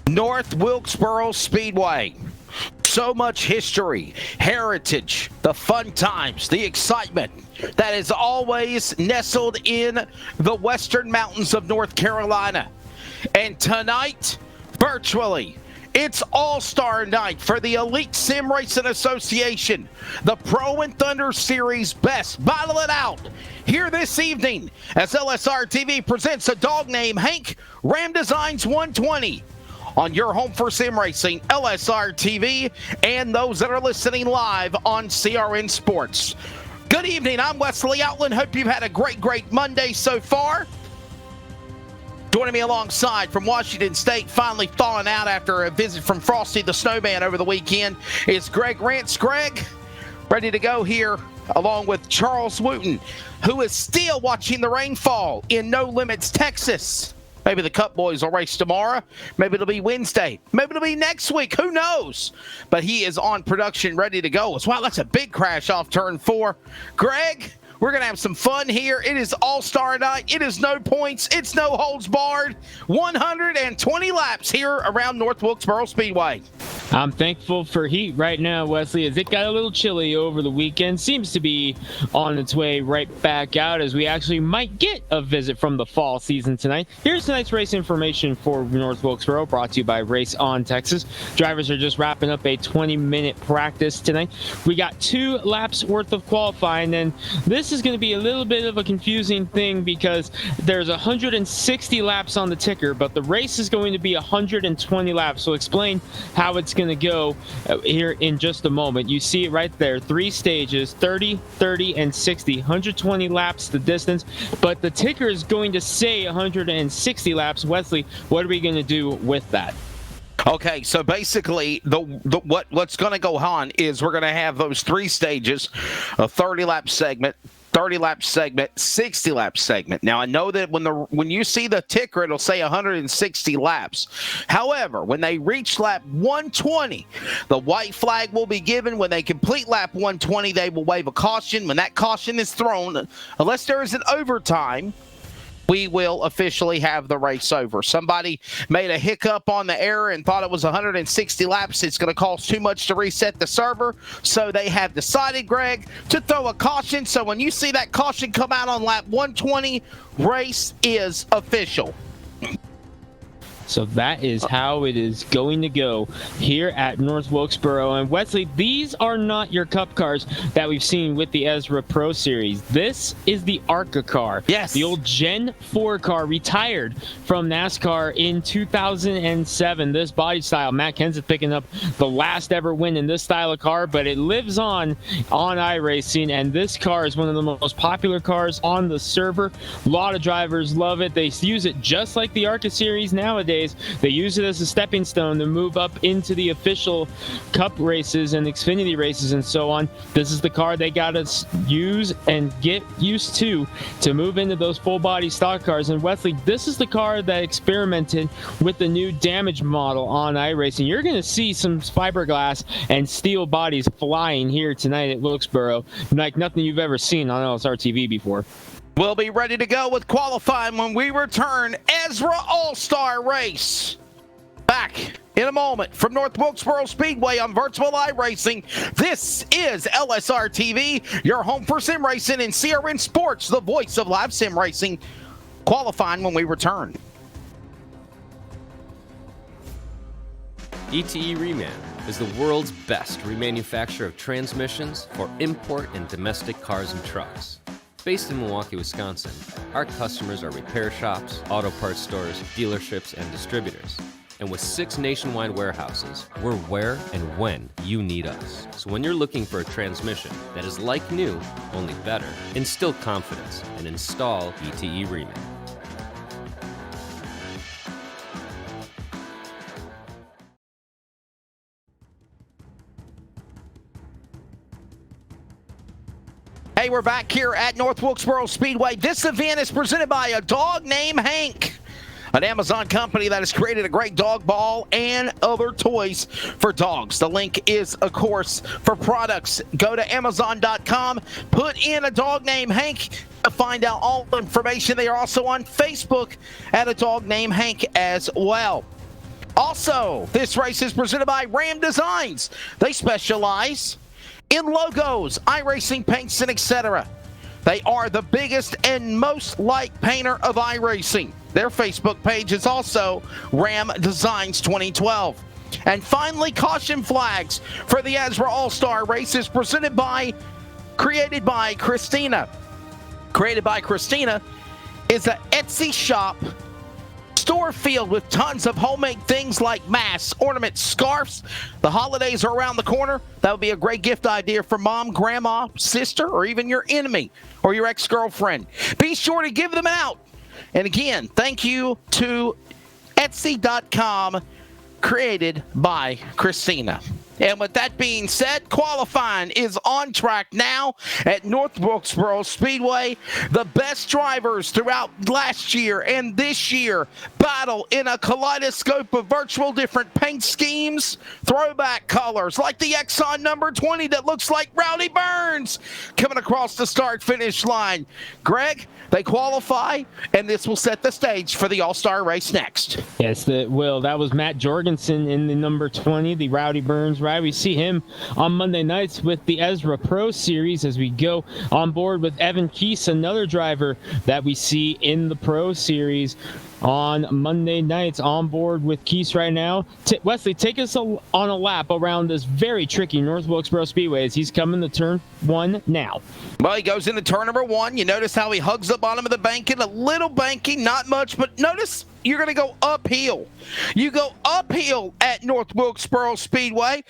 North Wilkesboro Speedway. So much history, heritage, the fun times, the excitement that is always nestled in the western mountains of North Carolina. And tonight, virtually, it's All-Star Night for the Elite Sim Racing Association, the Pro and Thunder Series Best Battle It Out here this evening as LSR TV presents a dog named Hank Ram Designs 120 on your home for sim racing, LSR TV, and those that are listening live on CRN Sports. Good evening, I'm Wesley Outland. Hope you've had a great Monday so far. Joining me alongside from Washington State, finally thawing out after a visit from Frosty the Snowman over the weekend, is Greg Rance. Greg, ready to go here along with Charles Wooten, who is still watching the rainfall in No Limits, Texas. Maybe the Cup boys will race tomorrow. Maybe it'll be Wednesday. Maybe it'll be next week. Who knows? But he is on production, ready to go. Wow, that's a big crash off turn 4. Greg, we're going to have some fun here. It is All-Star Night. It is no points. It's no holds barred. 120 laps here around North Wilkesboro Speedway. I'm thankful for heat right now, Wesley, as it got a little chilly over the weekend. Seems to be on its way right back out as we actually might get a visit from the fall season tonight. Here's tonight's race information for North Wilkesboro, brought to you by Race On Texas. Drivers are just wrapping up a 20-minute practice tonight. We got 2 laps worth of qualifying, and this is going to be a little bit of a confusing thing because there's 160 laps on the ticker, but the race is going to be 120 laps. So explain how it's going to go here in just a moment. You see it right there, 3 stages, 30, 30, and 60, 120 laps the distance, but the ticker is going to say 160 laps. Wesley, what are we going to do with that? Okay, so basically, what's going to go on is we're going to have those 3 stages, a 30-lap segment, 30-lap segment, 60-lap segment. Now, I know that when you see the ticker, it'll say 160 laps. However, when they reach lap 120, the white flag will be given. When they complete lap 120, they will wave a caution. When that caution is thrown, unless there is an overtime, we will officially have the race over. Somebody made a hiccup on the error and thought it was 160 laps. It's going to cost too much to reset the server. So they have decided, Greg, to throw a caution. So when you see that caution come out on lap 120, race is official. So that is how it is going to go here at North Wilkesboro. And Wesley, these are not your Cup cars that we've seen with the Ezra Pro Series. This is the ARCA car. Yes. The old Gen 4 car, retired from NASCAR in 2007. This body style, Matt Kenseth picking up the last ever win in this style of car, but it lives on iRacing, and this car is one of the most popular cars on the server. A lot of drivers love it. They use it just like the ARCA Series nowadays. They use it as a stepping stone to move up into the official Cup races and Xfinity races and so on. This is the car they got to use and get used to move into those full body stock cars. And Wesley, this is the car that experimented with the new damage model on iRacing. You're going to see some fiberglass and steel bodies flying here tonight at Wilkesboro like nothing you've ever seen on LSR TV before. We'll be ready to go with qualifying when we return. Ezra All-Star Race. Back in a moment from North Wilkesboro Speedway on Virtual iRacing. This is LSR TV, your home for sim racing, and CRN Sports, the voice of live sim racing. Qualifying when we return. ETE Reman is the world's best remanufacturer of transmissions for import and domestic cars and trucks. Based in Milwaukee, Wisconsin, our customers are repair shops, auto parts stores, dealerships, and distributors. And with 6 nationwide warehouses, we're where and when you need us. So when you're looking for a transmission that is like new, only better, instill confidence and install ETE Reman. Hey, we're back here at North Wilkesboro Speedway. This event is presented by a dog named Hank, an Amazon company that has created a great dog ball and other toys for dogs. The link is, of course, for products. Go to Amazon.com, put in a dog named Hank to find out all the information. They are also on Facebook at a dog named Hank as well. Also, this race is presented by Ram Designs. They specialize in logos, iRacing paints, and etc. They are the biggest and most liked painter of iRacing. Their Facebook page is also Ram Designs 2012. And finally, caution flags for the Ezra All-Star Race is created by Christina. Created by Christina is an Etsy shop store filled with tons of homemade things like masks, ornaments, scarves. The holidays are around the corner. That would be a great gift idea for mom, grandma, sister, or even your enemy or your ex-girlfriend. Be sure to give them out. And again, thank you to Etsy.com, created by Christina. And with that being said, qualifying is on track now at North Wilkesboro Speedway. The best drivers throughout last year and this year battle in a kaleidoscope of virtual different paint schemes, throwback colors like the Exxon number 20 that looks like Rowdy Burns coming across the start-finish line. Greg, they qualify, and this will set the stage for the All-Star race next. Yes, that was Matt Jorgensen in the number 20, the Rowdy Burns ride. We see him on Monday nights with the Ezra Pro Series as we go on board with Evan Keese, another driver that we see in the Pro Series on Monday nights on board with Keese right now. Wesley, take us on a lap around this very tricky North Wilkesboro Speedway as he's coming to turn one now. Well, he goes into turn number one. You notice how he hugs the bottom of the banking, a little banking, not much, but notice you're going to go uphill. You go uphill at North Wilkesboro Speedway,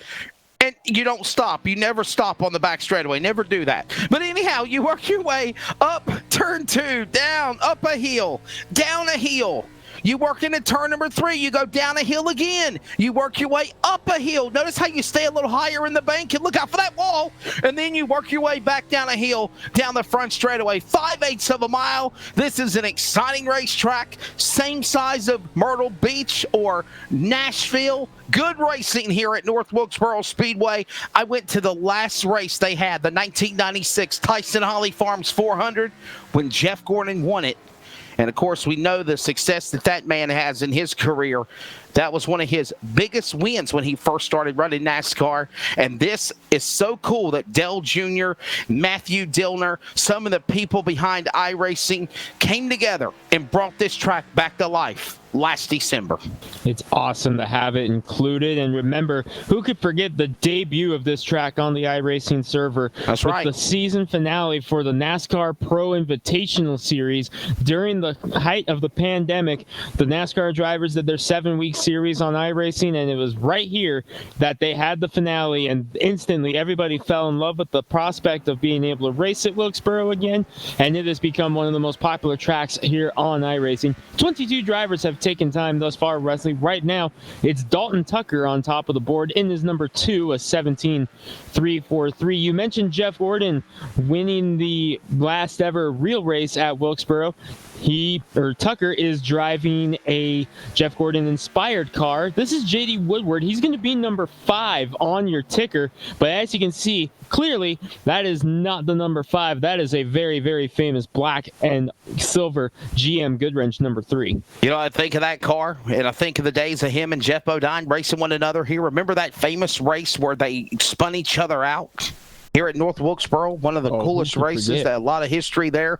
and you don't stop. You never stop on the back straightaway. Never do that. But anyhow, you work your way up turn two, down, up a hill, down a hill. You work into turn number three. You go down a hill again. You work your way up a hill. Notice how you stay a little higher in the bank and look out for that wall. And then you work your way back down a hill, down the front straightaway. 5/8 of a mile. This is an exciting racetrack. Same size of Myrtle Beach or Nashville. Good racing here at North Wilkesboro Speedway. I went to the last race they had, the 1996 Tyson Holly Farms 400, when Jeff Gordon won it. And, of course, we know the success that man has in his career. That was one of his biggest wins when he first started running NASCAR. And this is so cool that Dell Jr., Matthew Dillner, some of the people behind iRacing came together and brought this track back to life last December. It's awesome to have it included. And remember, who could forget the debut of this track on the iRacing server? That's right. The season finale for the NASCAR Pro Invitational Series. During the height of the pandemic, the NASCAR drivers did their 7-week series on iRacing, and it was right here that they had the finale, and instantly everybody fell in love with the prospect of being able to race at Wilkesboro again, and it has become one of the most popular tracks here on iRacing. 22 drivers have taken time thus far, Wesley. Right now, it's Dalton Tucker on top of the board in his number 2, a 17.343. You mentioned Jeff Gordon winning the last ever real race at Wilkesboro. Tucker is driving a Jeff Gordon inspired car. This is JD Woodward. He's going to be number 5 on your ticker, but as you can see, clearly that is not the number 5. That is a very, very famous black and silver GM Goodwrench number 3. You know, I think of that car, and I think of the days of him and Jeff Bodine racing one another here. Remember that famous race where they spun each other out? Here at North Wilkesboro, one of the coolest races, a lot of history there.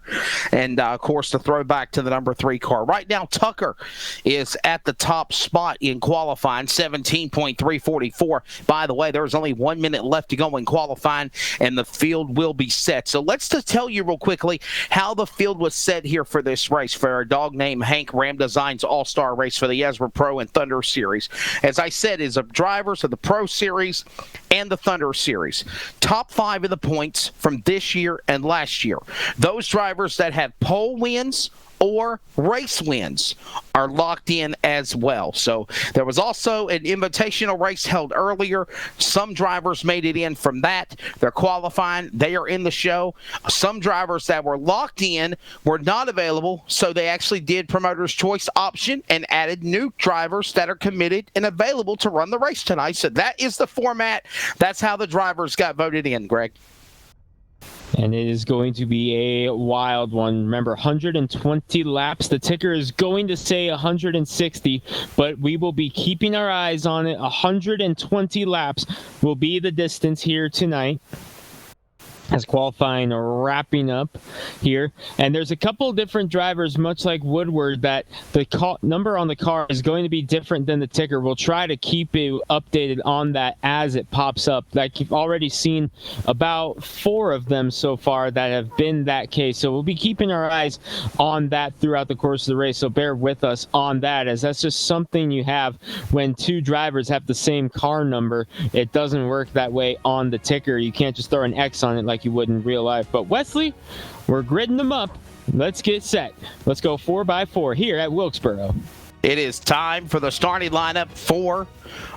And, of course, the throwback to the number 3 car. Right now, Tucker is at the top spot in qualifying, 17.344. By the way, there's only 1 minute left to go in qualifying, and the field will be set. So let's just tell you real quickly how the field was set here for this race, for our dog named Hank Ram Designs All-Star race for the Ezra Pro and Thunder Series. As I said, is of drivers of the Pro Series and the Thunder Series. Top 5 of the points from this year and last year. Those drivers that have pole wins or race wins are locked in as well. So there was also an invitational race held earlier. Some drivers made it in from that. They're qualifying. They are in the show. Some drivers that were locked in were not available, so they actually did promoter's choice option and added new drivers that are committed and available to run the race tonight. So that is the format. That's how the drivers got voted in, Greg. And it is going to be a wild one. Remember, 120 laps. The ticker is going to say 160, but we will be keeping our eyes on it. 120 laps will be the distance here tonight, as qualifying wrapping up here. And there's a couple of different drivers, much like Woodward, that the number on the car is going to be different than the ticker. We'll try to keep you updated on that as it pops up. Like, you've already seen about 4 of them so far that have been that case. So we'll be keeping our eyes on that throughout the course of the race. So bear with us on that, as that's just something you have when 2 drivers have the same car number. It doesn't work that way on the ticker. You can't just throw an X on it like you would in real life. But Wesley, we're gridding them up. Let's get set. Let's go 4x4 here at Wilkesboro. It is time for the starting lineup for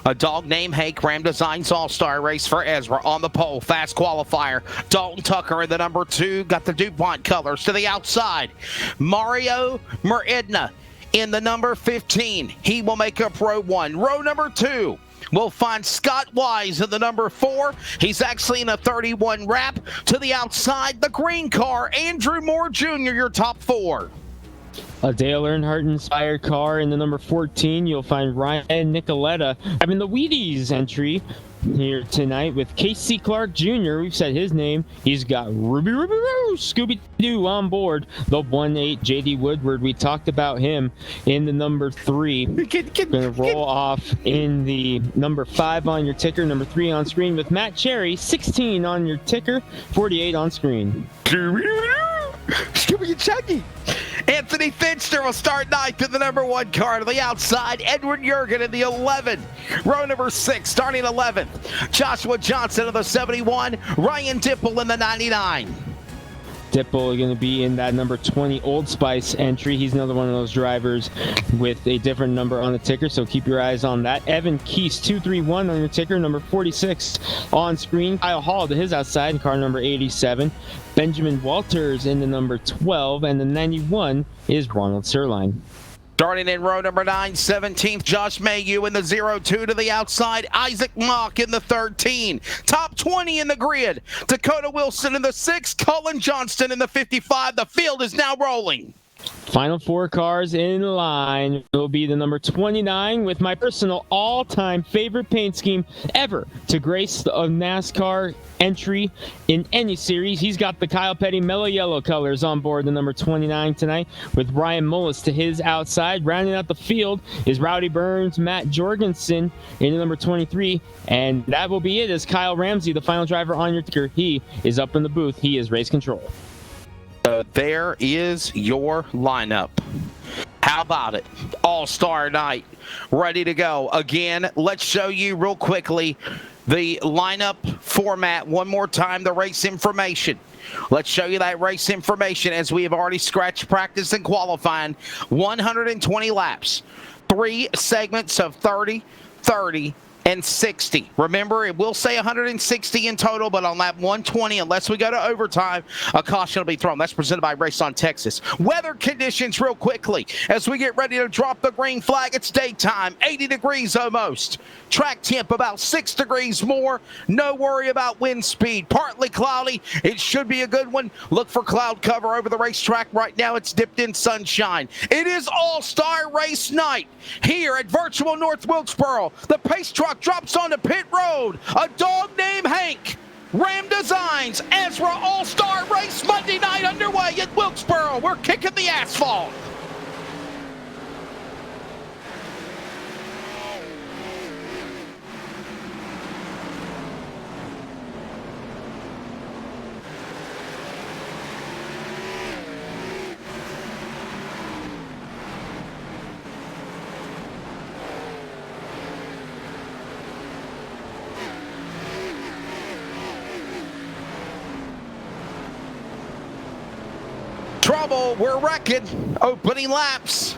a dog named Hank Ram Designs All-Star Race for Ezra. On the pole, fast qualifier, Dalton Tucker in the number 2, got the DuPont colors to the outside. Mario Muridna in the number 15. He will make up row 1. Row number 2. We'll find Scott Wise in the number 4. He's actually in a 31 wrap. To the outside, the green car, Andrew Moore Jr., your top 4. A Dale Earnhardt-inspired car in the number 14. You'll find Ryan Nicoletta having the Wheaties entry here tonight with Casey Clark Jr. We've said his name. He's got Ruby Scooby-Doo on board. The 1-8 JD Woodward. We talked about him in the number 3. Gonna roll off in the number 5 on your ticker, number 3 on screen with Matt Cherry, 16 on your ticker, 48 on screen. Scooby Chuggy. Anthony Fitchner will start 9th in the number 1 car. To the outside, Edward Jurgen in the 11. Row number 6, starting 11th. Joshua Johnson in the 71. Ryan Dipple in the 99. Dipple going to be in that number 20 Old Spice entry. He's another one of those drivers with a different number on the ticker, so keep your eyes on that. Evan Keese, 231 on your ticker, number 46 on screen. Kyle Hall to his outside, car number 87. Benjamin Walters in the number 12, and the 91 is Ronald Sirline. Starting in row number 9, 17th, Josh Mayhew in the 02 to the outside. Isaac Mock in the 13. Top 20 in the grid. Dakota Wilson in the 6. Cullen Johnston in the 55. The field is now rolling. Final 4 cars in line will be the number 29 with my personal all-time favorite paint scheme ever to grace a NASCAR entry in any series. He's got the Kyle Petty mellow yellow colors on board the number 29 tonight with Ryan Mullis to his outside. Rounding out the field is Rowdy Burns, Matt Jorgensen in the number 23, and that will be it as Kyle Ramsey, the final driver on your ticker. He is up in the booth. He is race control. So there is your lineup. How about it? All-Star night, ready to go. Again, let's show you real quickly the lineup format one more time, the race information. Let's show you that race information as we have already scratched practice and qualifying. 120 laps, 3 segments of 30, 30, and 60. Remember, it will say 160 in total, but on lap 120, unless we go to overtime, a caution will be thrown. That's presented by Race on Texas. Weather conditions real quickly as we get ready to drop the green flag. It's daytime, 80 degrees almost. Track temp about 6 degrees more. No worry about wind speed. Partly cloudy. It should be a good one. Look for cloud cover over the racetrack. Right now it's dipped in sunshine. It is All-Star Race Night here at Virtual North Wilkesboro. The pace truck drops onto pit road. A dog named Hank. Ram Designs, Ezra All-Star Race Monday night underway at Wilkesboro. We're kicking the asphalt. Trouble, we're wrecking. Opening laps.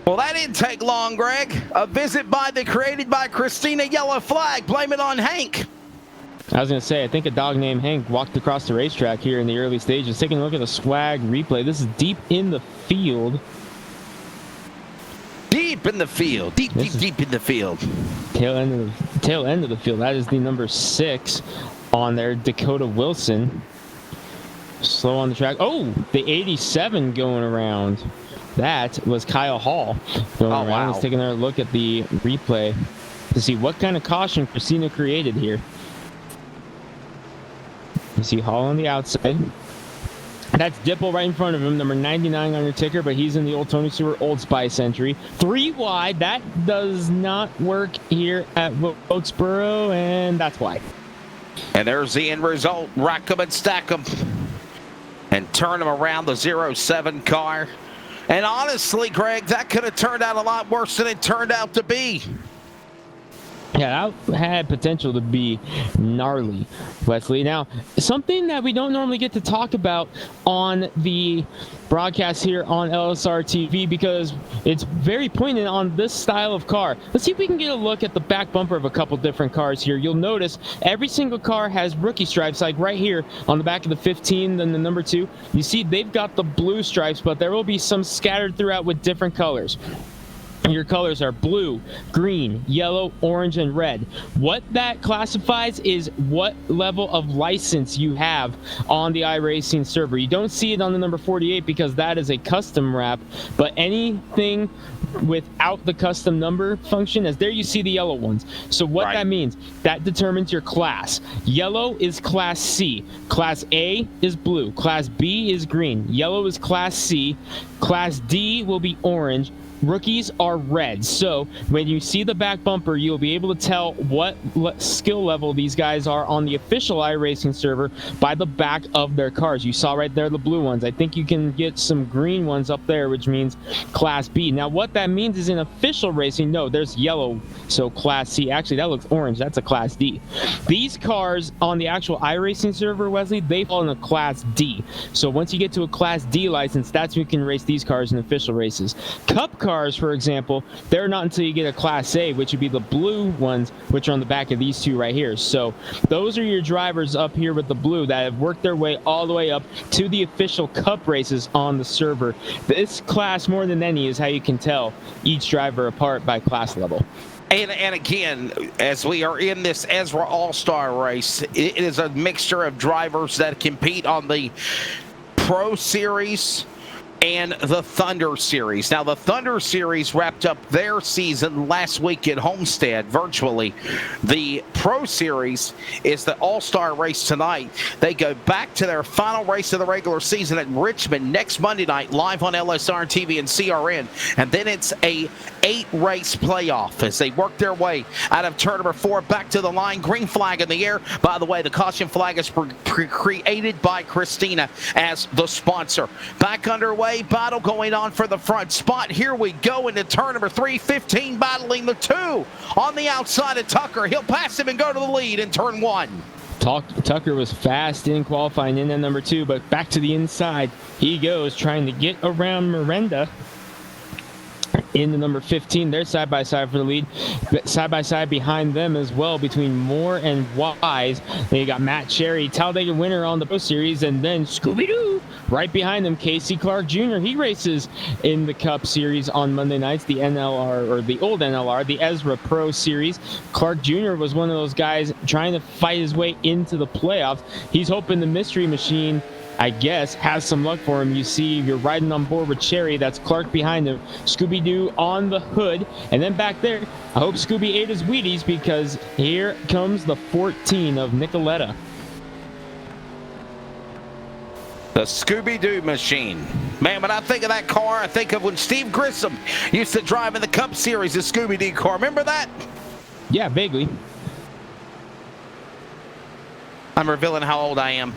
Well, that didn't take long, Greg. A visit by the created by Christina Yellow Flag. Blame it on Hank. I was going to say, I think a dog named Hank walked across the racetrack here in the early stages. Taking a look at the swag replay. This is deep in the field. Deep in the field. Deep in the field. Tail end of the field. That is the number 6 on there. Dakota Wilson. Slow on the track. Oh, the 87 going around. That was Kyle Hall going around. Wow. Let's take another look at the replay to see what kind of caution Christina created here. You see Hall on the outside. That's Dipple right in front of him, number 99 on your ticker, but he's in the old Tony Stewart Old Spice entry. 3 wide. That does not work here at Wilkesboro, and that's why. And there's the end result. Rack them and stack them and turn them around the 07 car. And honestly, Greg, that could have turned out a lot worse than it turned out to be. Yeah, that had potential to be gnarly, Wesley. Now, something that we don't normally get to talk about on the broadcast here on LSR TV, because it's very poignant on this style of car. Let's see if we can get a look at the back bumper of a couple different cars here. You'll notice every single car has rookie stripes, like right here on the back of the 15, then the number 2. You see they've got the blue stripes, but there will be some scattered throughout with different colors. Your colors are blue, green, yellow, orange, and red. What that classifies is what level of license you have on the iRacing server. You don't see it on the number 48 because that is a custom wrap, but anything without the custom number function, as there you see the yellow ones. So what that means, that determines your class. Yellow is Class C. Class A is blue. Class B is green. Yellow is Class C. Class D will be orange. Rookies are red. So when you see the back bumper, you'll be able to tell what skill level these guys are on the official iRacing server by the back of their cars. You saw right there the blue ones. I think you can get some green ones up there, which means Class B. Now what that means is in official racing, no, there's yellow, so Class C. Actually, that looks orange. That's a Class D. These cars on the actual iRacing server, Wesley, they fall in a Class D. So once you get to a Class D license, that's when you can race these cars in official races. Cup cars, for example, they're not until you get a Class A, which would be the blue ones, which are on the back of these two right here. So those are your drivers up here with the blue that have worked their way all the way up to the official Cup races on the server. This class, more than any, is how you can tell each driver apart by class level. And again, as we are in this Ezra All-Star race, it is a mixture of drivers that compete on the Pro Series and the Thunder Series. Now, the Thunder Series wrapped up their season last week at Homestead virtually. The Pro Series is the All-Star race tonight. They go back to their final race of the regular season at Richmond next Monday night, live on LSR TV and CRN. And then it's a 8-race playoff as they work their way out of turn number 4 back to the line. Green flag in the air. By the way, the caution flag is created by Christina as the sponsor. Back underway, battle going on for the front spot. Here we go into turn number 3, 15 battling the 2 on the outside of Tucker. He'll pass him and go to the lead in turn 1. Tucker was fast in qualifying in at number 2, but back to the inside he goes, trying to get around Miranda in the number 15. They're side by side for the lead. Side by side behind them as well, between Moore and Wise. Then you got Matt Cherry, Talladega winner on the Pro Series, and then Scooby-Doo right behind them, Casey Clark Jr. He races in the Cup Series on Monday nights, the NLR, or the old NLR, the Ezra Pro Series. Clark Jr. was one of those guys trying to fight his way into the playoffs. He's hoping the Mystery Machine, I guess, has some luck for him. You see, you're riding on board with Cherry. That's Clark behind him. Scooby-Doo on the hood. And then back there, I hope Scooby ate his Wheaties, because here comes the 14 of Nicoletta. The Scooby-Doo machine. Man, when I think of that car, I think of when Steve Grissom used to drive in the Cup Series, the Scooby-Doo car. Remember that? Yeah, vaguely. I'm revealing how old I am.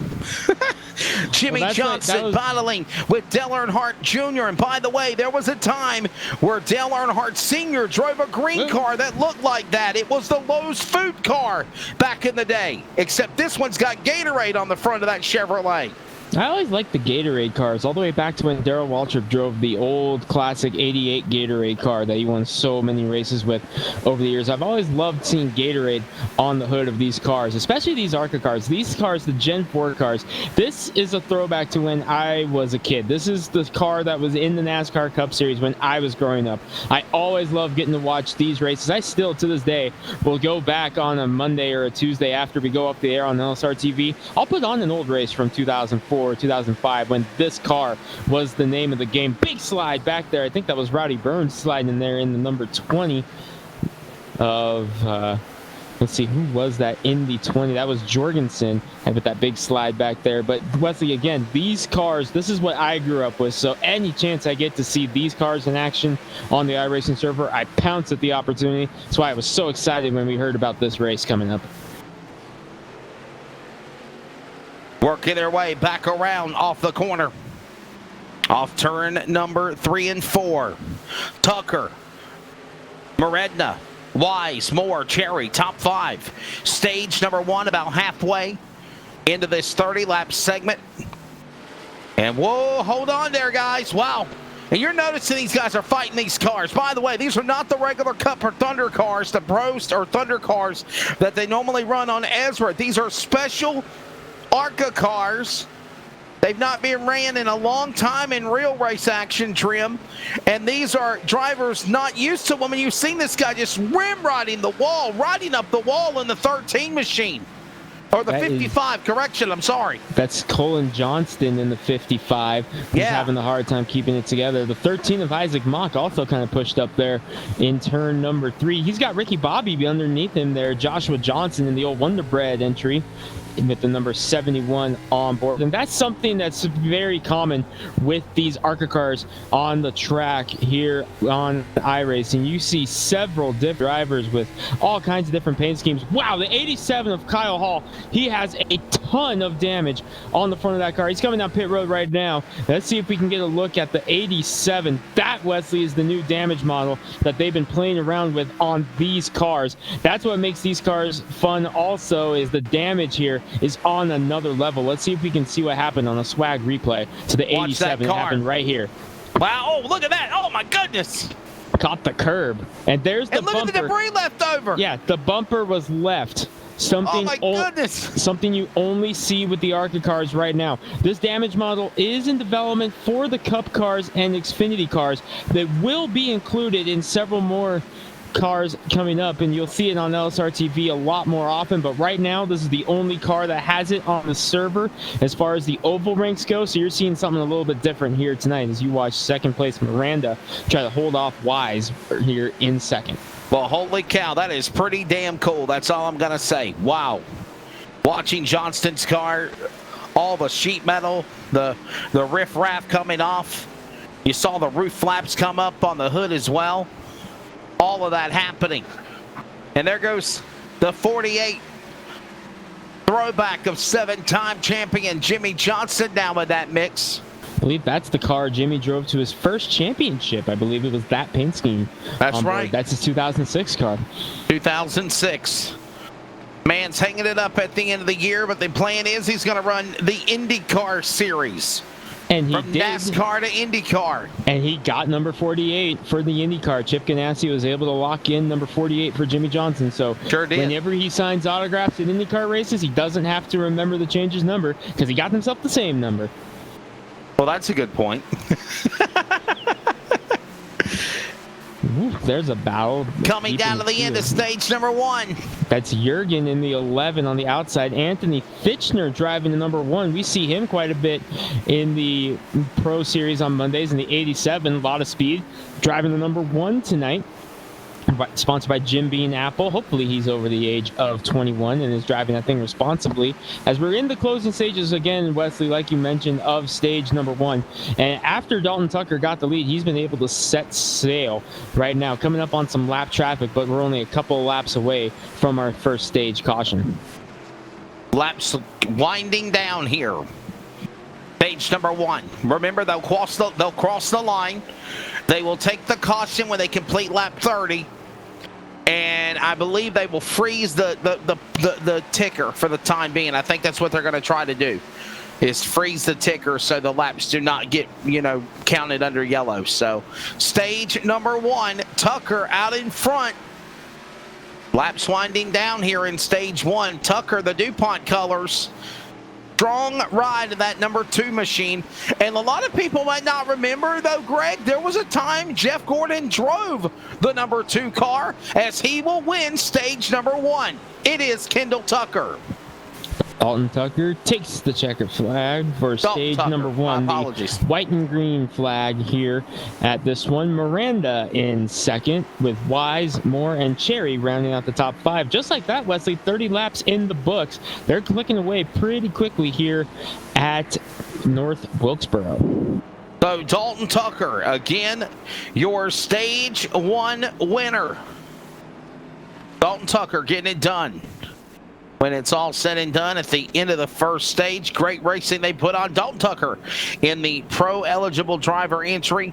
Jimmy Johnson battling with Dale Earnhardt Jr. And by the way, there was a time where Dale Earnhardt Sr. drove a green car that looked like that. It was the Lowe's food car back in the day, except this one's got Gatorade on the front of that Chevrolet. I always liked the Gatorade cars, all the way back to when Darrell Waltrip drove the old classic 88 Gatorade car that he won so many races with over the years. I've always loved seeing Gatorade on the hood of these cars, especially these ARCA cars. These cars, the Gen 4 cars, this is a throwback to when I was a kid. This is the car that was in the NASCAR Cup Series when I was growing up. I always loved getting to watch these races. I still, to this day, will go back on a Monday or a Tuesday after we go up the air on LSR TV. I'll put on an old race from 2004 or 2005 when this car was the name of the game. Big slide back there. I think that was Rowdy Burns sliding in there in the number 20 of let's see, who was that in the 20? That was Jorgensen, and with that big slide back there. But Wesley, again, these cars, this is what I grew up with. So any chance I get to see these cars in action on the iRacing server, I pounce at the opportunity. That's why I was so excited when we heard about this race coming up. Working their way back around off the corner. Off turn number 3 and 4. Tucker, Meredna, Wise, Moore, Cherry, top 5. Stage number 1 about halfway into this 30-lap segment. And whoa, hold on there, guys. Wow. And you're noticing these guys are fighting these cars. By the way, these are not the regular Cup or Thunder cars, the Prost or Thunder cars that they normally run on Ezra. These are special ARCA cars. They've not been ran in a long time in real race action, Trim. And these are drivers not used to them. And you've seen this guy just rim riding the wall, riding up the wall in the 13 machine. Or the 55, correction, I'm sorry. That's Colin Johnston in the 55. He's having a hard time keeping it together. The 13 of Isaac Mock also kind of pushed up there in turn number 3. He's got Ricky Bobby underneath him there. Joshua Johnson in the old Wonder Bread entry with the number 71 on board. And that's something that's very common with these ARCA cars on the track here on iRacing. You see several different drivers with all kinds of different paint schemes. Wow, the 87 of Kyle Hall, he has a ton of damage on the front of that car. He's coming down pit road right now. Let's see if we can get a look at the 87. That, Wesley, is the new damage model that they've been playing around with on these cars. That's what makes these cars fun also, is the damage here is on another level. Let's see if we can see what happened on a swag replay to the 87. It happened right here. Wow, oh, look at that. Oh, my goodness. Caught the curb. And there's the bumper. And look at the debris left over. Yeah, the bumper was left. Something, oh my goodness. Something you only see with the ARCA cars right now. This damage model is in development for the Cup cars and Xfinity cars that will be included in several more cars coming up, and you'll see it on LSR TV a lot more often. But right now, this is the only car that has it on the server as far as the oval ranks go. So you're seeing something a little bit different here tonight as you watch second place Miranda try to hold off Wise here in second. Well, holy cow, that is pretty damn cool. That's all I'm going to say. Wow. Watching Johnston's car, all the sheet metal, the riff-raff coming off. You saw the roof flaps come up on the hood as well. All of that happening. And there goes the 48 throwback of 7-time champion Jimmy Johnson down with that mix. I believe that's the car Jimmy drove to his first championship. I believe it was that paint scheme. That's right. That's his 2006 car. 2006. Man's hanging it up at the end of the year, but the plan is he's going to run the IndyCar series. And he from did. NASCAR to IndyCar. And he got number 48 for the IndyCar. Chip Ganassi was able to lock in number 48 for Jimmy Johnson. So sure did. Whenever he signs autographs at IndyCar races, he doesn't have to remember to change his number because he got himself the same number. Well, that's a good point. Ooh, there's a battle. Coming down to the end of stage number 1. That's Jurgen in the 11 on the outside. Anthony Fitchner driving the number 1. We see him quite a bit in the Pro Series on Mondays in the 87. A lot of speed. Driving the number 1 tonight. Sponsored by Jim Beam Apple. Hopefully he's over the age of 21 and is driving that thing responsibly. As we're in the closing stages again, Wesley, like you mentioned, of stage number 1. And after Dalton Tucker got the lead, he's been able to set sail right now, coming up on some lap traffic, but we're only a couple of laps away from our first stage caution. Laps winding down here. Stage number 1. Remember, they'll cross the line. They will take the caution when they complete lap 30. And I believe they will freeze the ticker for the time being. I think that's what they're going to try to do. is freeze the ticker so the laps do not get, counted under yellow. So stage number 1, Tucker out in front. Laps winding down here in stage 1. Tucker, the DuPont colors. Strong ride of that number 2 machine. And a lot of people might not remember, though, Greg, there was a time Jeff Gordon drove the number 2 car, as he will win stage number 1. It is Kendall Tucker. Dalton Tucker takes the checkered flag for stage number 1. Apologies. The white and green flag here at this one. Miranda in second with Wise, Moore, and Cherry rounding out the top 5. Just like that, Wesley, 30 laps in the books. They're clicking away pretty quickly here at North Wilkesboro. So Dalton Tucker, again, your stage 1 winner. Dalton Tucker getting it done. When it's all said and done at the end of the first stage, great racing they put on. Dalton Tucker in the pro-eligible driver entry.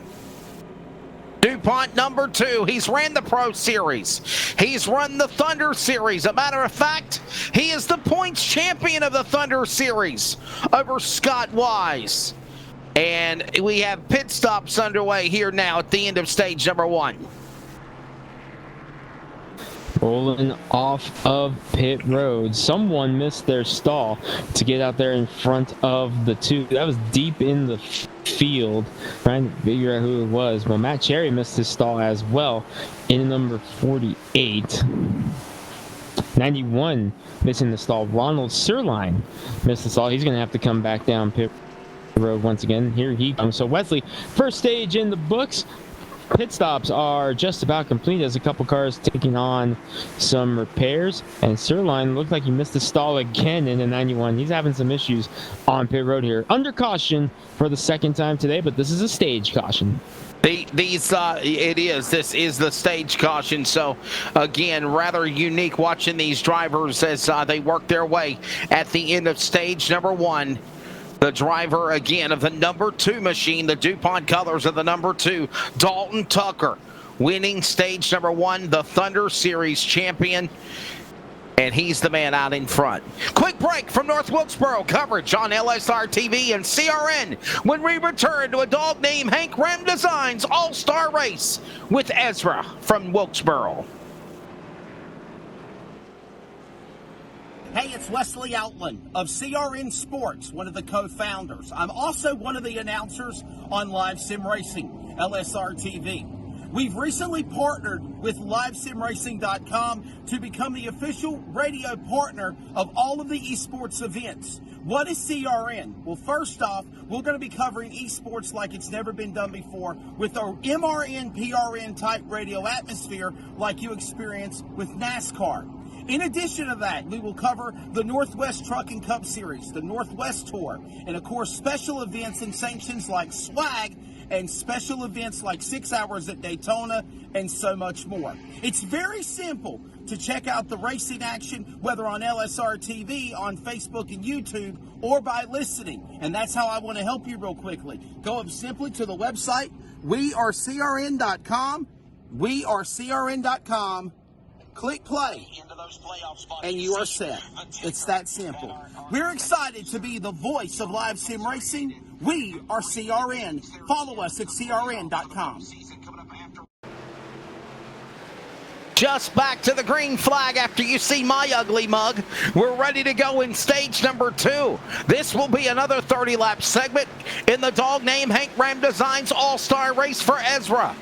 DuPont number 2. He's ran the Pro Series. He's run the Thunder Series. A matter of fact, he is the points champion of the Thunder Series over Scott Wise. And we have pit stops underway here now at the end of stage number 1. Rolling off of pit road. Someone missed their stall to get out there in front of the 2. That was deep in the field, trying to figure out who it was. Well, Matt Cherry missed his stall as well in number 48. 91 missing the stall. Ronald Sirline missed the stall. He's going to have to come back down pit road once again. Here he comes. So Wesley, first stage in the books. Pit stops are just about complete as a couple cars taking on some repairs. And Sirline looked like he missed the stall again in the 91. He's having some issues on pit road here. Under caution for the second time today, but this is a stage caution. It is. This is the stage caution. So, again, rather unique watching these drivers as they work their way at the end of stage number 1. The driver, again, of the number 2 machine, the DuPont colors of the number 2, Dalton Tucker, winning stage number 1, the Thunder Series champion. And he's the man out in front. Quick break from North Wilkesboro. Coverage on LSR TV and CRN when we return to a dog named Hank Ram Designs All-Star Race with Ezra from Wilkesboro. Hey, it's Wesley Outland of CRN Sports, one of the co-founders. I'm also one of the announcers on Live Sim Racing, LSR TV. We've recently partnered with LiveSimRacing.com to become the official radio partner of all of the esports events. What is CRN? Well, first off, we're going to be covering esports like it's never been done before with our MRN, PRN type radio atmosphere like you experience with NASCAR. In addition to that, we will cover the Northwest Trucking Cup Series, the Northwest Tour, and of course special events and sanctions like swag and special events like 6 Hours at Daytona and so much more. It's very simple to check out the racing action, whether on LSR TV, on Facebook and YouTube, or by listening. And that's how I want to help you real quickly. Go up simply to the website, wearecrn.com, wearecrn.com, click play, and you are set. It's that simple. We're excited to be the voice of live sim racing. We are CRN. Follow us at crn.com. Just back to the green flag after you see my ugly mug. We're ready to go in stage number 2. This will be another 30-lap segment in the dog named Hank Ram Designs All-Star Race for Ezra.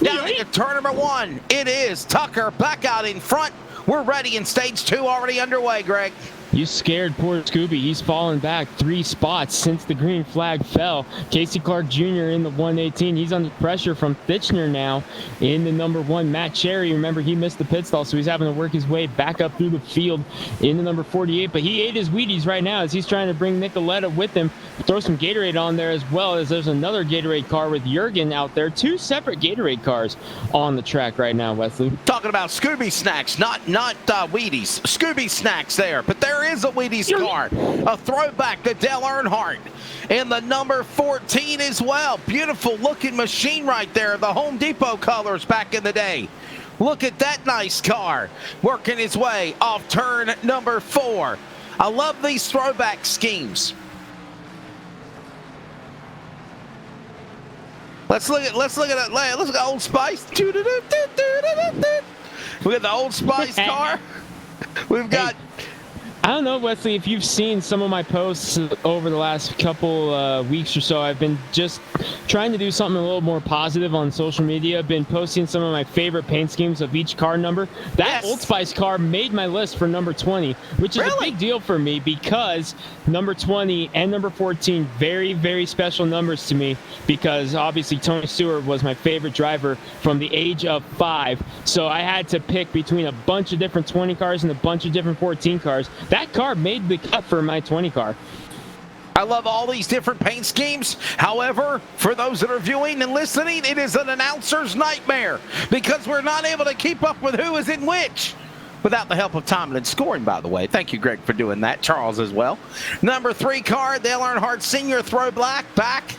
Down into turn number 1, it is Tucker back out in front. We're ready in stage 2, already underway, Greg. You scared poor Scooby. He's fallen back 3 spots since the green flag fell. Casey Clark Jr. in the 118. He's under pressure from Fitchner now in the number 1. Matt Cherry, remember, he missed the pit stall, so he's having to work his way back up through the field in the number 48. But he ate his Wheaties right now as he's trying to bring Nicoletta with him. Throw some Gatorade on there as well, as there's another Gatorade car with Jurgen out there. 2 separate Gatorade cars on the track right now, Wesley. Talking about Scooby snacks, not Wheaties. Scooby snacks there, but there is a Wheaties car. A throwback to Dale Earnhardt in the number 14 as well. Beautiful looking machine right there. The Home Depot colors back in the day. Look at that nice car working its way off turn number 4. I love these throwback schemes. Let's look at Old Spice. We got the Old Spice car. We've got. I don't know, Wesley, if you've seen some of my posts over the last couple weeks or so. I've been just trying to do something a little more positive on social media. I've been posting some of my favorite paint schemes of each car number. That Old Spice car made my list for number 20, which is a big deal for me because number 20 and number 14, very, very special numbers to me because obviously Tony Stewart was my favorite driver from the age of 5. So I had to pick between a bunch of different 20 cars and a bunch of different 14 cars. That car made the cut for my 20 car. I love all these different paint schemes. However, for those that are viewing and listening, it is an announcer's nightmare because we're not able to keep up with who is in which. Without the help of time and scoring, by the way. Thank you, Greg, for doing that. Charles as well. Number 3 car, Dale Earnhardt Sr. Throwback back.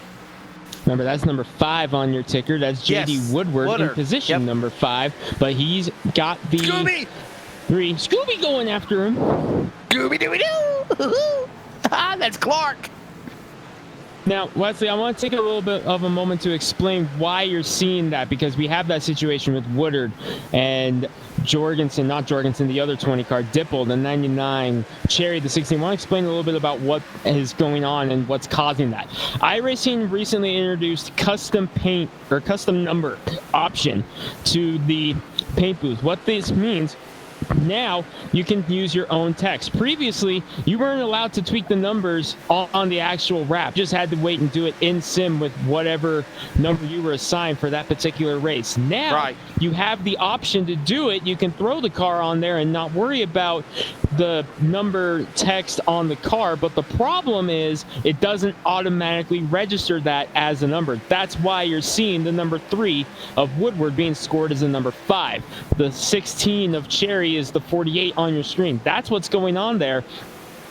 Remember, that's number 5 on your ticker. That's J.D. Woodward in position number 5. But he's got the Scooby! 3. Scooby going after him. Scooby-Dooby-Doo! That's Clark. Now, Wesley, I want to take a little bit of a moment to explain why you're seeing that, because we have that situation with Woodward and Jorgensen, not Jorgensen, the other 20 car, Dipple, the 99, Cherry, the 16. I want to explain a little bit about what is going on and what's causing that. iRacing recently introduced custom paint or custom number option to the paint booth. What this means, now you can use your own text. Previously, you weren't allowed to tweak the numbers on the actual wrap. Just had to wait and do it in sim with whatever number you were assigned for that particular race. Now you have the option to do it. You can throw the car on there and not worry about the number text on the car, but the problem is it doesn't automatically register that as a number. That's why you're seeing the number 3 of Woodward being scored as a number 5. The 16 of Cherry is the 48 on your screen. That's what's going on there.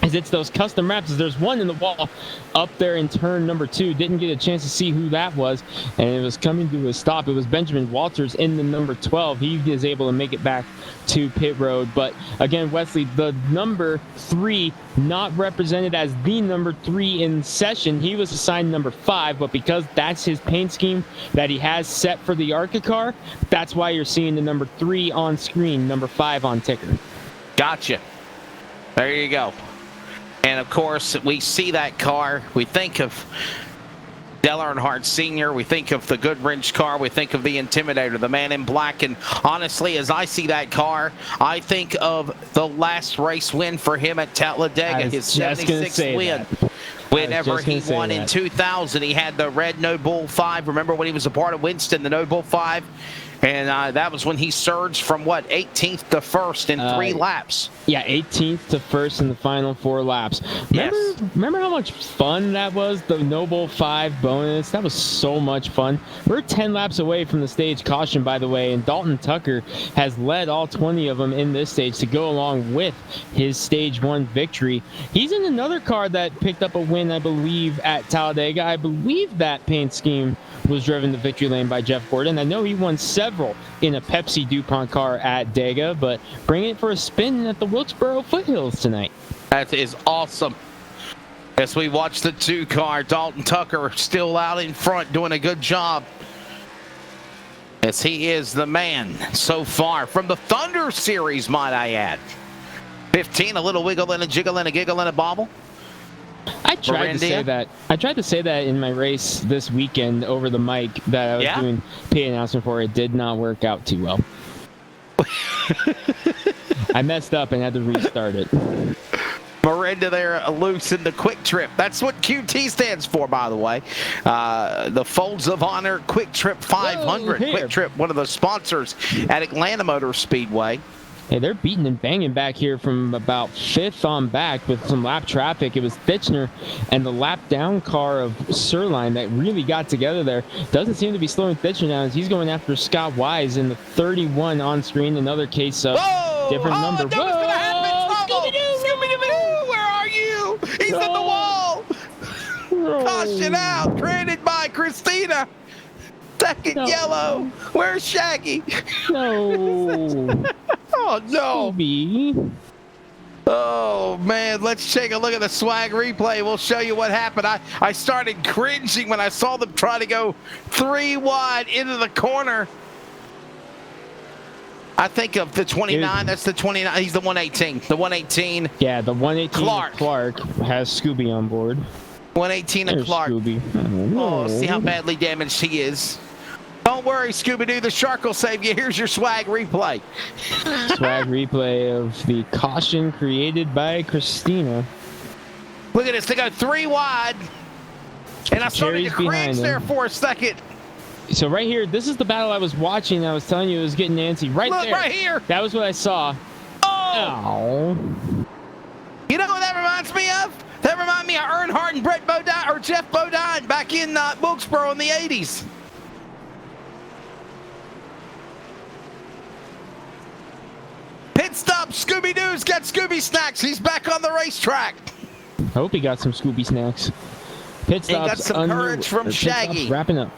Is it's those custom wraps. There's one in the wall up there in turn number 2. Didn't get a chance to see who that was, and it was coming to a stop. It was Benjamin Walters in the number 12. He is able to make it back to pit road. But again, Wesley, the number 3 not represented as the number 3 in session. He was assigned number 5, but because that's his paint scheme that he has set for the ARCA car, that's why you're seeing the number 3 on screen, number 5 on ticker. Gotcha. There you go. And, of course, we see that car. We think of Dale Earnhardt Sr. We think of the Goodwrench car. We think of the Intimidator, the Man in Black. And, honestly, as I see that car, I think of the last race win for him at Talladega, his 76th win. Whenever he won in 2000, he had the red No Bull 5. Remember when he was a part of Winston, the No Bull 5? And that was when he surged from, 18th to 1st in 3 laps. Yeah, 18th to 1st in the final 4 laps. Remember how much fun that was? The Noble 5 bonus. That was so much fun. We're 10 laps away from the stage caution, by the way, and Dalton Tucker has led all 20 of them in this stage to go along with his stage 1 victory. He's in another car that picked up a win, I believe, at Talladega. I believe that paint scheme was driven to victory lane by Jeff Gordon. I know he won several in a Pepsi DuPont car at Dega, but bringing it for a spin at the Wilkesboro Foothills tonight. That is awesome. As we watch the 2 car, Dalton Tucker still out in front doing a good job. As he is the man so far from the Thunder Series, might I add. 15, a little wiggle and a jiggle and a giggle and a bobble. I tried to say that in my race this weekend over the mic that I was doing pay announcement for. It did not work out too well. I messed up and had to restart it. Miranda there loose in the Quick Trip. That's what QT stands for, by the way. The Folds of Honor Quick Trip 500. Quick Trip, one of the sponsors at Atlanta Motor Speedway. Hey, they're beating and banging back here from about 5th on back with some lap traffic. It was Fitchner and the lap down car of Sirline that really got together there. Doesn't seem to be slowing Fitchner down as he's going after Scott Wise in the 31 on screen. Another case of different number. Scooby-Doo, where are you? He's in the wall. Caution out. Created by Christina. Second yellow. Where's Shaggy? No. Oh, no. Scooby. Oh, man, let's take a look at the swag replay. We'll show you what happened. I started cringing when I saw them try to go 3 wide into the corner. I think of the 29. That's the 29. He's the 118. The 118. Yeah, the 118 Clark has Scooby on board. 118 of Clark. Scooby. Oh, see how badly damaged he is. Don't worry, Scooby-Doo. The shark will save you. Here's your swag replay. Swag replay of the caution created by Christina. Look at this. They go 3 wide. And I started to cringe there for a second. So right here, this is the battle I was watching. I was telling you it was getting antsy. Right Look, there. right here. That was what I saw. Oh. You know what that reminds me of? That reminds me of Earnhardt and Brett Bodine, or Jeff Bodine back in Wilkesboro in the 80s. Pit stop. Scooby-Doo's got Scooby snacks. He's back on the racetrack. I hope he got some Scooby snacks. Pit stops. He got some courage from Shaggy. Wrapping up.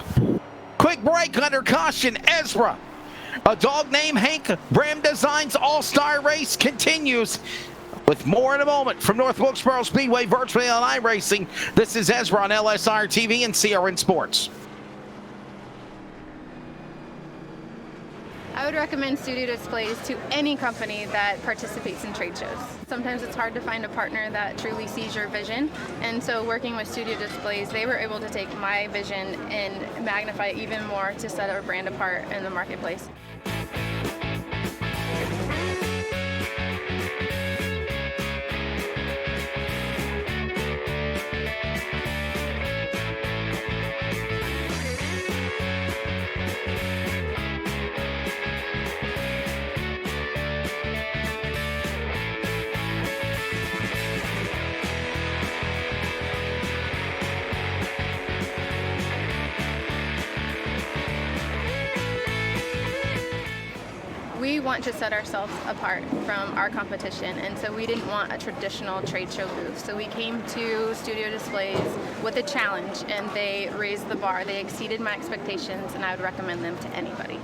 Quick break under caution. Ezra. A dog named Hank. Bram Designs All-Star Race continues. With more in a moment from North Wilkesboro Speedway Virtually Online Racing. This is Ezra on LSR TV and CRN Sports. I would recommend studio displays to any company that participates in trade shows. Sometimes it's hard to find a partner that truly sees your vision, and so working with studio displays, they were able to take my vision and magnify it even more to set our brand apart in the marketplace. We want to set ourselves apart from our competition, and so we didn't want a traditional trade show booth. So we came to studio displays with a challenge, and they raised the bar. They exceeded my expectations, and I would recommend them to anybody.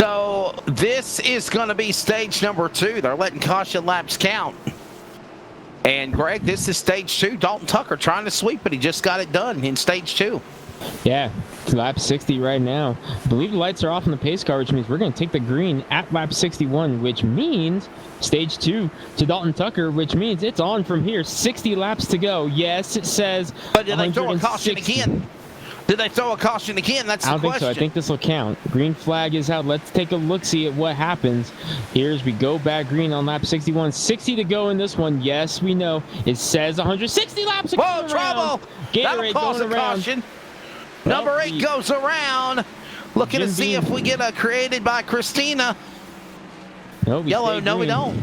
So this is going to be stage number 2. They're letting caution laps count. And Greg, this is stage 2. Dalton Tucker trying to sweep it. He just got it done in stage 2. Yeah, lap 60 right now. I believe the lights are off on the pace car, which means we're going to take the green at lap 61, which means stage 2 to Dalton Tucker, which means it's on from here. 60 laps to go. Yes, it says. But did they throw a caution again? Did they throw a caution again? That's the question. I don't think so. I think this will count. Green flag is out. Let's take a look-see at what happens. Here as we go back green on lap 61. 60 to go in this one. Yes, we know. It says 160 laps. Whoa, trouble! That'll cause a caution. Number 8 goes around. Looking to see if we get a created by Christina. No, yellow. No, we don't.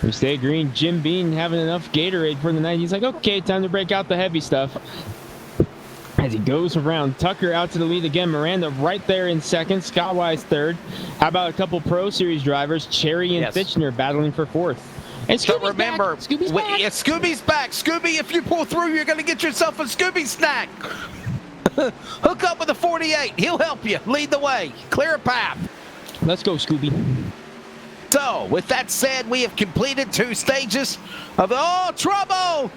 We stay green. Jim Bean having enough Gatorade for the night. He's like, okay, time to break out the heavy stuff. As he goes around, Tucker out to the lead again. Miranda right there in second. Scott Wise third. How about a couple Pro Series drivers, Cherry and Fitchner, battling for fourth? And so remember, Scooby's back. Yeah, Scooby's back. Scooby, if you pull through, you're going to get yourself a Scooby snack. Hook up with a 48. He'll help you. Lead the way. Clear a path. Let's go, Scooby. So, with that said, we have completed 2 stages of trouble.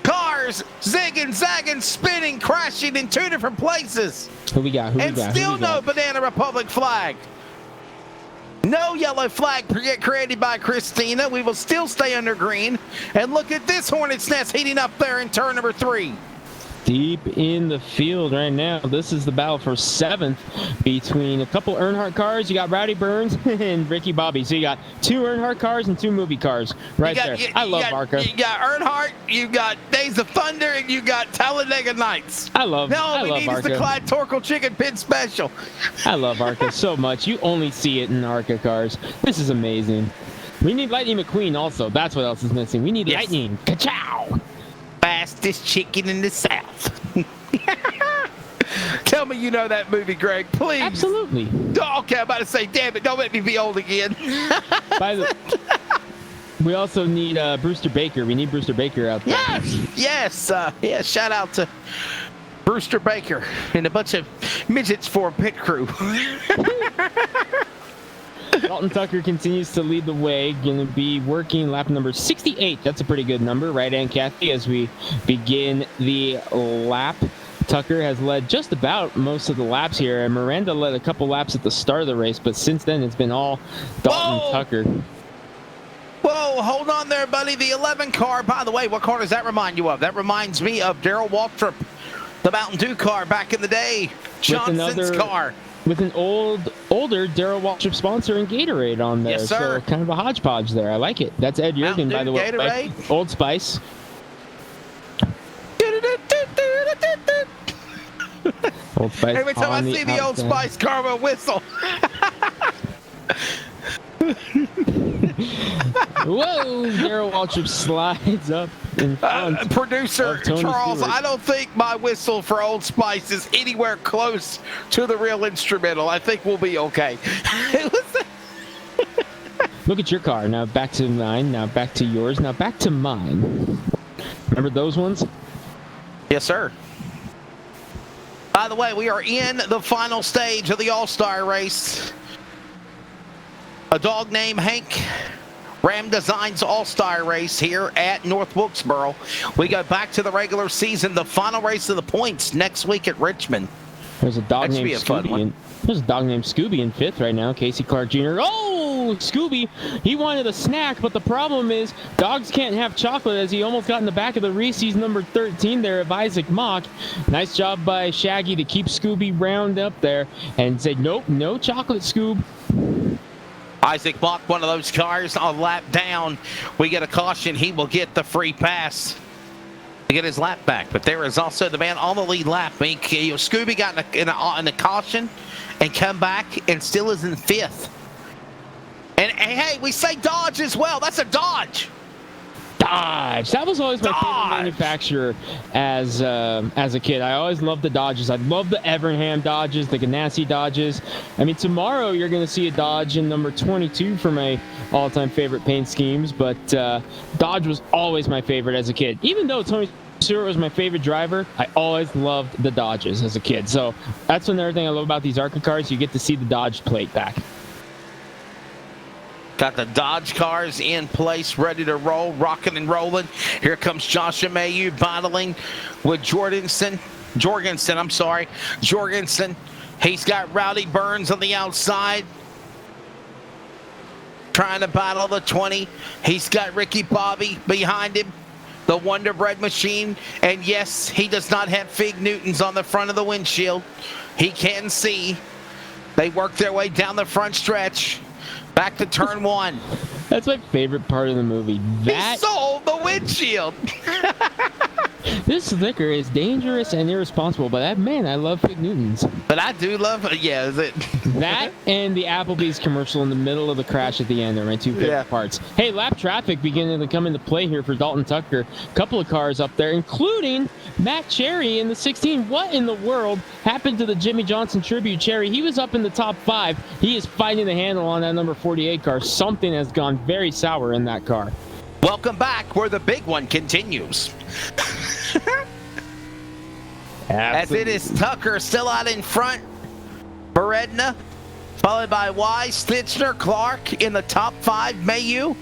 Cars zigging, zagging, spinning, crashing in 2 different places. Who we got? And still no Banana Republic flag. No yellow flag created by Christina. We will still stay under green. And look at this Hornet's Nest heating up there in turn number 3. Deep in the field right now. This is the battle for 7th between a couple Earnhardt cars. You got Rowdy Burns and Ricky Bobby. So you got 2 Earnhardt cars and 2 movie cars right there. I love ARCA. You got Earnhardt, you got Days of Thunder, and you got Talladega Nights. I love ARCA. No, we need the Clyde Torkel Chicken Pit Special. I love ARCA so much. You only see it in ARCA cars. This is amazing. We need Lightning McQueen also. That's what else is missing. We need Lightning. Ka-chow! Fastest chicken in the South. Tell me you know that movie, Greg, please. Absolutely. Okay, I'm about to say, damn it, don't let me be old again. By the We also need Brewster Baker. We need Brewster Baker out there. Yes. Shout out to Brewster Baker and a bunch of midgets for a pit crew. Dalton Tucker continues to lead the way. Going to be working lap number 68. That's a pretty good number, right, Aunt Kathy, as we begin the lap. Tucker has led just about most of the laps here, and Miranda led a couple laps at the start of the race, but since then it's been all Dalton Tucker. Whoa, hold on there, buddy. The 11 car, by the way, what car does that remind you of? That reminds me of Darrell Waltrip, the Mountain Dew car back in the day. Johnson's car. With an older Darrell Waltrip sponsor and Gatorade on there. Yes, sir. So kind of a hodgepodge there. I like it. That's Ed Yergin, by the way. Gatorade. Old Spice. Old Spice. Every time I see the Old Spice car, I whistle. Whoa! Darrell Waltrip slides up in front. Producer Charles, Stewart. I don't think my whistle for Old Spice is anywhere close to the real instrumental. I think we'll be okay. Look at your car. Now back to mine. Now back to yours. Now back to mine. Remember those ones? Yes, sir. By the way, we are in the final stage of the All-Star race. A dog named Hank. Ram Designs All-Star race here at North Wilkesboro. We go back to the regular season, the final race of the points next week at Richmond. There's a dog named Scooby. There's a dog named Scooby in 5th right now. Casey Clark Jr. Oh, Scooby! He wanted a snack, but the problem is dogs can't have chocolate, as he almost got in the back of the Reese's number 13 there of Isaac Mock. Nice job by Shaggy to keep Scooby round up there and said, nope, no chocolate, Scoob. Isaac Mock, one of those cars, a lap down. We get a caution. He will get the free pass to get his lap back. But there is also the man on the lead lap. I mean, Scooby got in a caution and come back and still is in 5th. And hey, we say Dodge as well. That's a Dodge. Dodge. That was always my favorite manufacturer as a kid. I always loved the Dodges. I love the Evernham Dodges, the Ganassi Dodges. I mean, tomorrow you're going to see a Dodge in number 22 for my all-time favorite paint schemes, but Dodge was always my favorite as a kid. Even though Tony Stewart was my favorite driver, I always loved the Dodges as a kid. So that's another thing I love about these ARCA cars. You get to see the Dodge plate back. Got the Dodge cars in place, ready to roll, rocking and rolling. Here comes Joshua Mayu battling with Jorgensen. He's got Rowdy Burns on the outside, trying to battle the 20. He's got Ricky Bobby behind him, the Wonder Bread machine. And yes, he does not have Fig Newtons on the front of the windshield. He can see. They work their way down the front stretch. Back to turn 1. That's my favorite part of the movie. He sold the windshield. This slicker is dangerous and irresponsible, but man, I love Fig Newtons. But I do love, is it? That and the Applebee's commercial in the middle of the crash at the end are my two favorite parts. Hey, lap traffic beginning to come into play here for Dalton Tucker. Couple of cars up there, including Matt Cherry in the 16. What in the world happened to the Jimmy Johnson tribute Cherry? He was up in the top 5. He is fighting the handle on that number 48 car. Something has gone very sour in that car. Welcome back, where the big one continues. As it is Tucker still out in front for Edna, followed by Wise, Fitchner, Clark in the top 5, Mayu,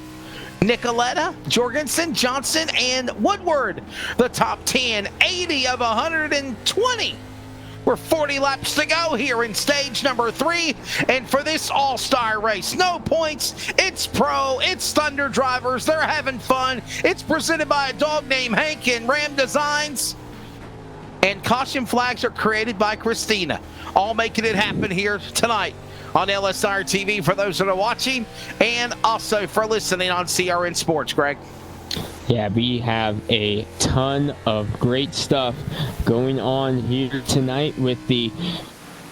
Nicoletta, Jorgensen, Johnson, and Woodward. The top 10, 80 of 120. We're 40 laps to go here in stage number 3. And for this all-star race, no points. It's pro. It's Thunder drivers. They're having fun. It's presented by a dog named Hank and Ram Designs. And caution flags are created by Christina. All making it happen here tonight on LSR TV for those that are watching, and also for listening on CRN Sports, Greg. Yeah, we have a ton of great stuff going on here tonight with the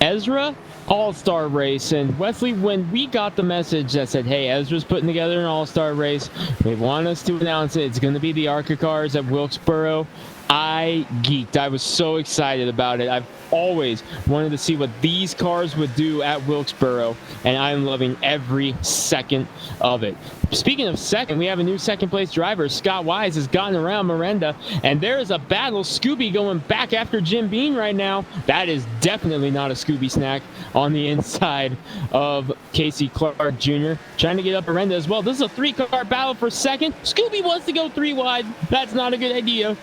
Ezra All-Star race. And Wesley, when we got the message that said, hey, Ezra's putting together an All-Star race, they want us to announce it. It's going to be the ARCA cars at Wilkesboro. I geeked. I was so excited about it. I've always wanted to see what these cars would do at Wilkesboro, and I'm loving every second of it. Speaking of second, we have a new second place driver. Scott Wise has gotten around Miranda, and there is a battle. Scooby going back after Jim Bean right now. That is definitely not a Scooby snack on the inside of Casey Clark Jr. Trying to get up Miranda as well. This is a 3-car battle for second. Scooby wants to go 3 wide. That's not a good idea.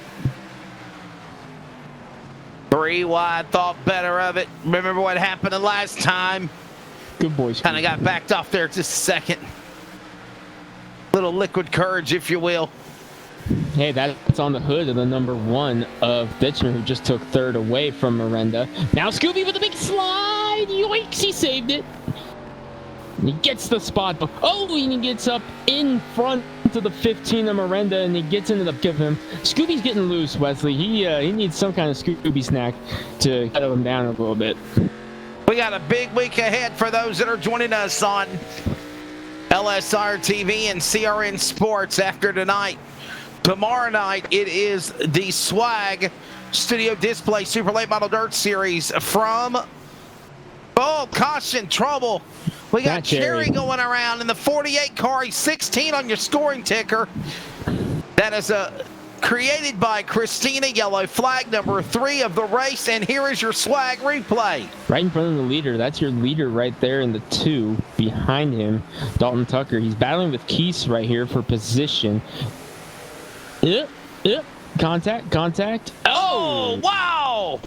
3 wide, thought better of it. Remember what happened the last time? Good boy, Scooby. Kind of got backed off there just a second. Little liquid courage, if you will. Hey, that's on the hood of the number 1 of Fitchner, who just took 3rd away from Miranda. Now Scooby with a big slide. Yoinks, he saved it. He gets the spot. Oh, and he gets up in front of the 15 of Miranda, and he gets into the give him. Scooby's getting loose, Wesley. He needs some kind of Scooby snack to cut him down a little bit. We got a big week ahead for those that are joining us on LSR TV and CRN Sports after tonight. Tomorrow night, it is the Swag Studio Display Super Late Model Dirt Series from... Oh, caution, trouble. We got Cherry going around in the 48 car. He's 16 on your scoring ticker. That is created by Christina, yellow flag number 3 of the race. And here is your Swag replay. Right in front of the leader. That's your leader right there in the 2. Behind him, Dalton Tucker. He's battling with Keese right here for position. Yep. Contact. Oh, wow.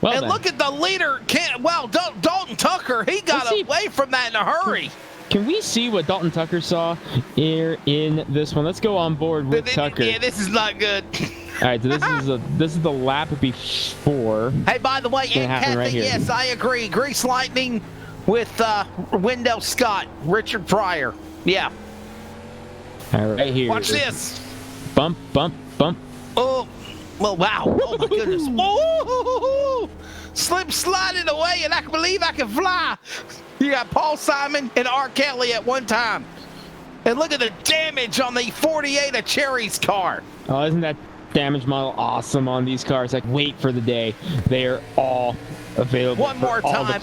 Well and then. look at the leader. Dalton Tucker, he got away from that in a hurry. Can we see what Dalton Tucker saw here in this one? Let's go on board with Tucker. Yeah, this is not good. All right, so this is the lap before. Hey, by the way, Aunt Kathy, right yes, I agree. Grease Lightning with Wendell Scott, Richard Pryor. Yeah. All right, here. Watch this. Bump. Oh, well, wow. Oh, my goodness. Woo! Slip sliding away, and I can believe I can fly. You got Paul Simon and R. Kelly at one time. And look at the damage on the 48 of Cherry's car. Oh, isn't that damage model awesome on these cars? Like, wait for the day. They are all available. One more time,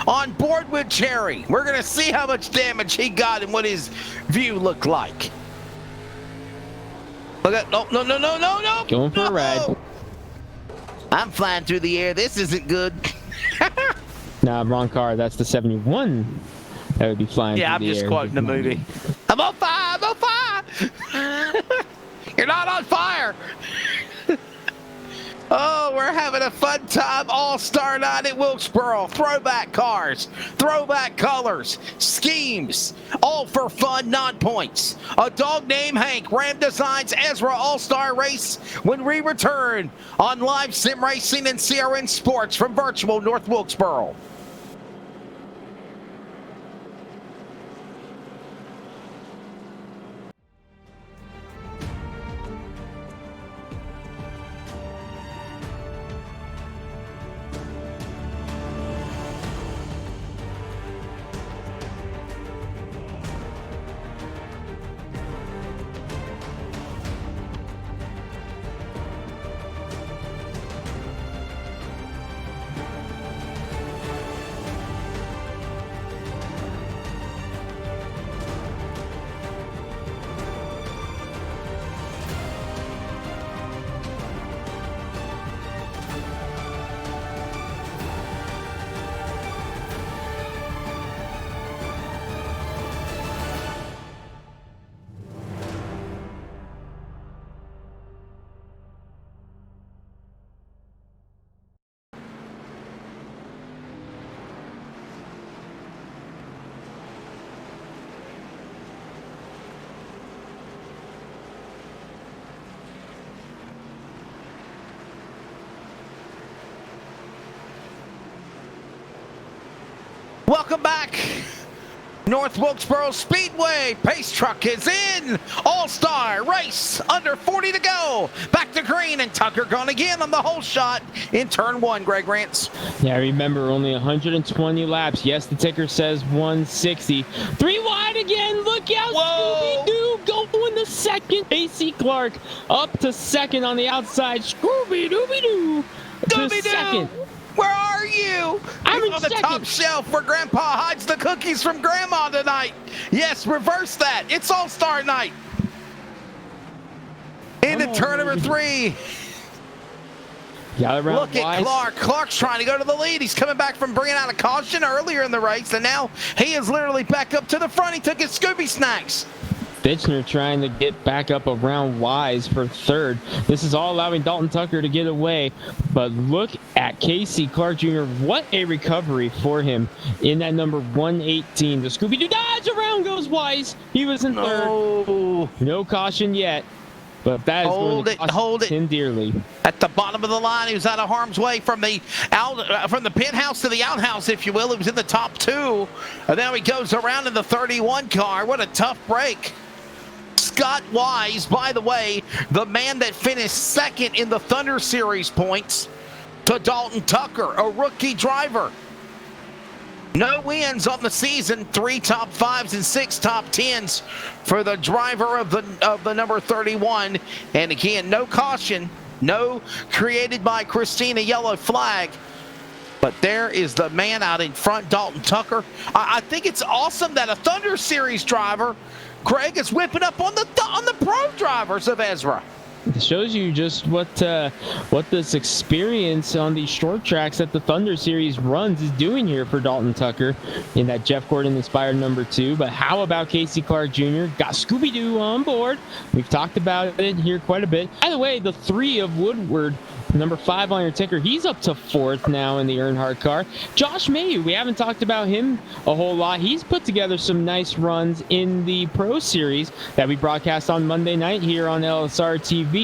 on board with Cherry. We're going to see how much damage he got and what his view looked like. Look at, no. Going for a ride. I'm flying through the air. This isn't good. Nah, wrong car. That's the 71 that would be flying through the air. Yeah, I'm just quoting the movie. I'm on fire. You're not on fire. Oh, we're having a fun time. All-Star Night at Wilkesboro. Throwback cars, throwback colors, schemes, all for fun, non-points. A dog named Hank, Ram Designs, Ezra All-Star Race when we return on Live Sim Racing and CRN Sports from virtual North Wilkesboro. Welcome back. North Wilkesboro Speedway pace truck is in. All-Star race under 40 to go. Back to green, and Tucker gone again on the whole shot in turn 1, Greg Rance. Yeah, remember, only 120 laps. Yes, the ticker says 160. 3 wide again. Look out, Scooby-Doo going the second. Casey Clark up to second on the outside. Scooby-Dooby-Doo to second. Where are you? I'm He's in on the second. top shelf where Grandpa hides the cookies from Grandma tonight. Yes, reverse that. It's All-Star night. Into turn number 3. Got around Look at Wise. Clark. Clark's trying to go to the lead. He's coming back from bringing out a caution earlier in the race, and now he is literally back up to the front. He took his Scooby snacks. Fitchner trying to get back up around Wise for third. This is all allowing Dalton Tucker to get away. But look at Casey Clark Jr. What a recovery for him in that number 118. The Scooby-Doo dodge around goes Wise. He was in third. No caution yet. But that is going to cost him dearly. At the bottom of the line, he was out of harm's way from the penthouse to the outhouse, if you will. He was in the top 2. And now he goes around in the 31 car. What a tough break. Scott Wise, by the way, the man that finished second in the Thunder Series points to Dalton Tucker, a rookie driver. No wins on the season, 3 top 5s and 6 top 10s for the driver of the number 31. And again, no caution, no created by Christina yellow flag. But there is the man out in front, Dalton Tucker. I think it's awesome that a Thunder Series driver, Greg, is whipping up on the pro drivers of Ezra. It shows you just what this experience on these short tracks that the Thunder Series runs is doing here for Dalton Tucker in that Jeff Gordon inspired number 2. But how about Casey Clark Jr.? Got Scooby-Doo on board. We've talked about it here quite a bit. By the way, the 3 of Woodward, number 5 on your ticker, he's up to 4th now in the Earnhardt car. Josh Mayu, we haven't talked about him a whole lot. He's put together some nice runs in the Pro Series that we broadcast on Monday night here on LSR TV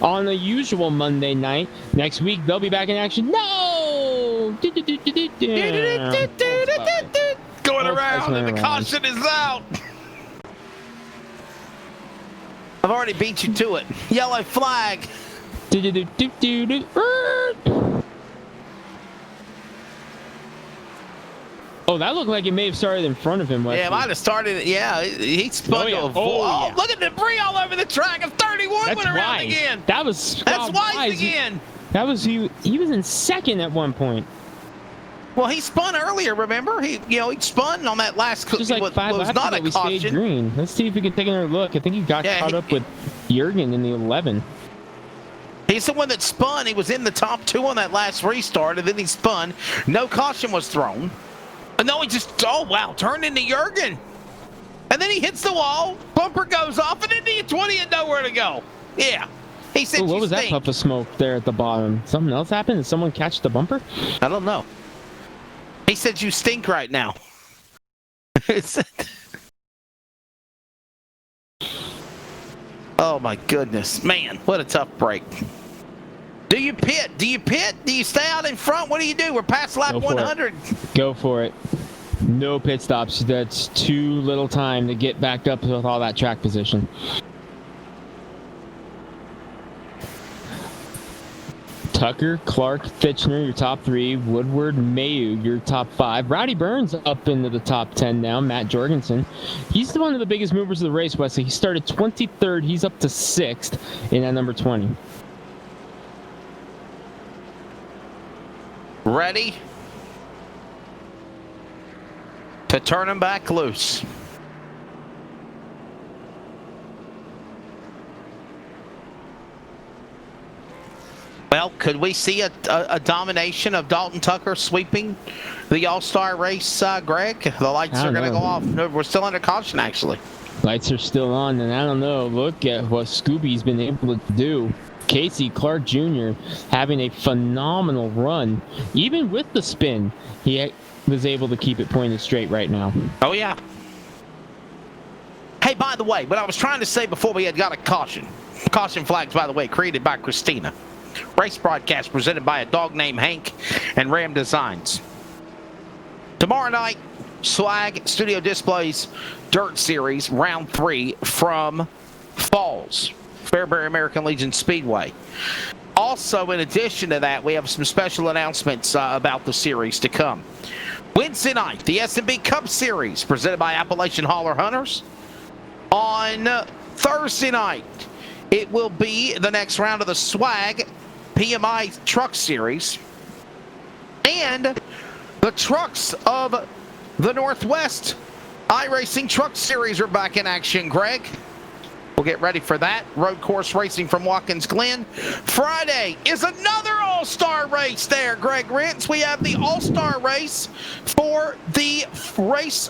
on the usual Monday night. Next week, they'll be back in action. No! Going around and the caution is out. I've already beat you to it. Yellow flag. Oh, that looked like it may have started in front of him. Wesley. Yeah, it might have started. Yeah, he spun to a full. Oh, look at debris all over the track. And 31 That's went around Wise. again. That's Wise again. That was he was in second at one point. Well, he spun earlier. Remember, he spun on that last. Just like 5 laps not ago, a we caution. stayed green. Let's see if we can take another look. I think he got caught up with Jurgen in the 11. He's the one that spun. He was in the top 2 on that last restart, and then he spun. No caution was thrown. And no, he just, oh, wow, turned into Jurgen. And then he hits the wall, bumper goes off, and into 20 and nowhere to go. Yeah. He said, what was that puff of smoke there at the bottom? Something else happened? Did someone catch the bumper? I don't know. He said, you stink right now. Oh, my goodness. Man, what a tough break. Do you pit? Do you pit? Do you stay out in front? What do you do? We're past lap 100. Go for it. No pit stops. That's too little time to get back up with all that track position. Tucker, Clark, Fitchner, your top 3. Woodward, Mayu, your top 5. Rowdy Burns up into the top 10 now. Matt Jorgensen. He's one of the biggest movers of the race, Wesley. He started 23rd. He's up to 6th in that number 20. Ready to turn him back loose. Well, could we see a domination of Dalton Tucker sweeping the All-Star race, Greg? The lights are going to go off. No, we're still under caution, actually. Lights are still on, and I don't know. Look at what Scooby's been able to do. Casey Clark Jr. having a phenomenal run. Even with the spin, he was able to keep it pointed straight right now. Oh, yeah. Hey, by the way, what I was trying to say before we had got a caution. Caution flags, by the way, created by Christina. Race broadcast presented by a dog named Hank and Ram Designs. Tomorrow night, Swag Studio Displays Dirt Series Round 3 from Falls, Fairbury American Legion Speedway. Also, in addition to that, we have some special announcements about the series to come. Wednesday night, the S&B Cup Series presented by Appalachian Hauler Hunters. On Thursday night, it will be the next round of the SWAG PMI Truck Series. And the trucks of the Northwest iRacing Truck Series are back in action, Greg. We'll get ready for that. Road course racing from Watkins Glen. Friday is another all-star race there, Greg Rentz. We have the all-star race for the race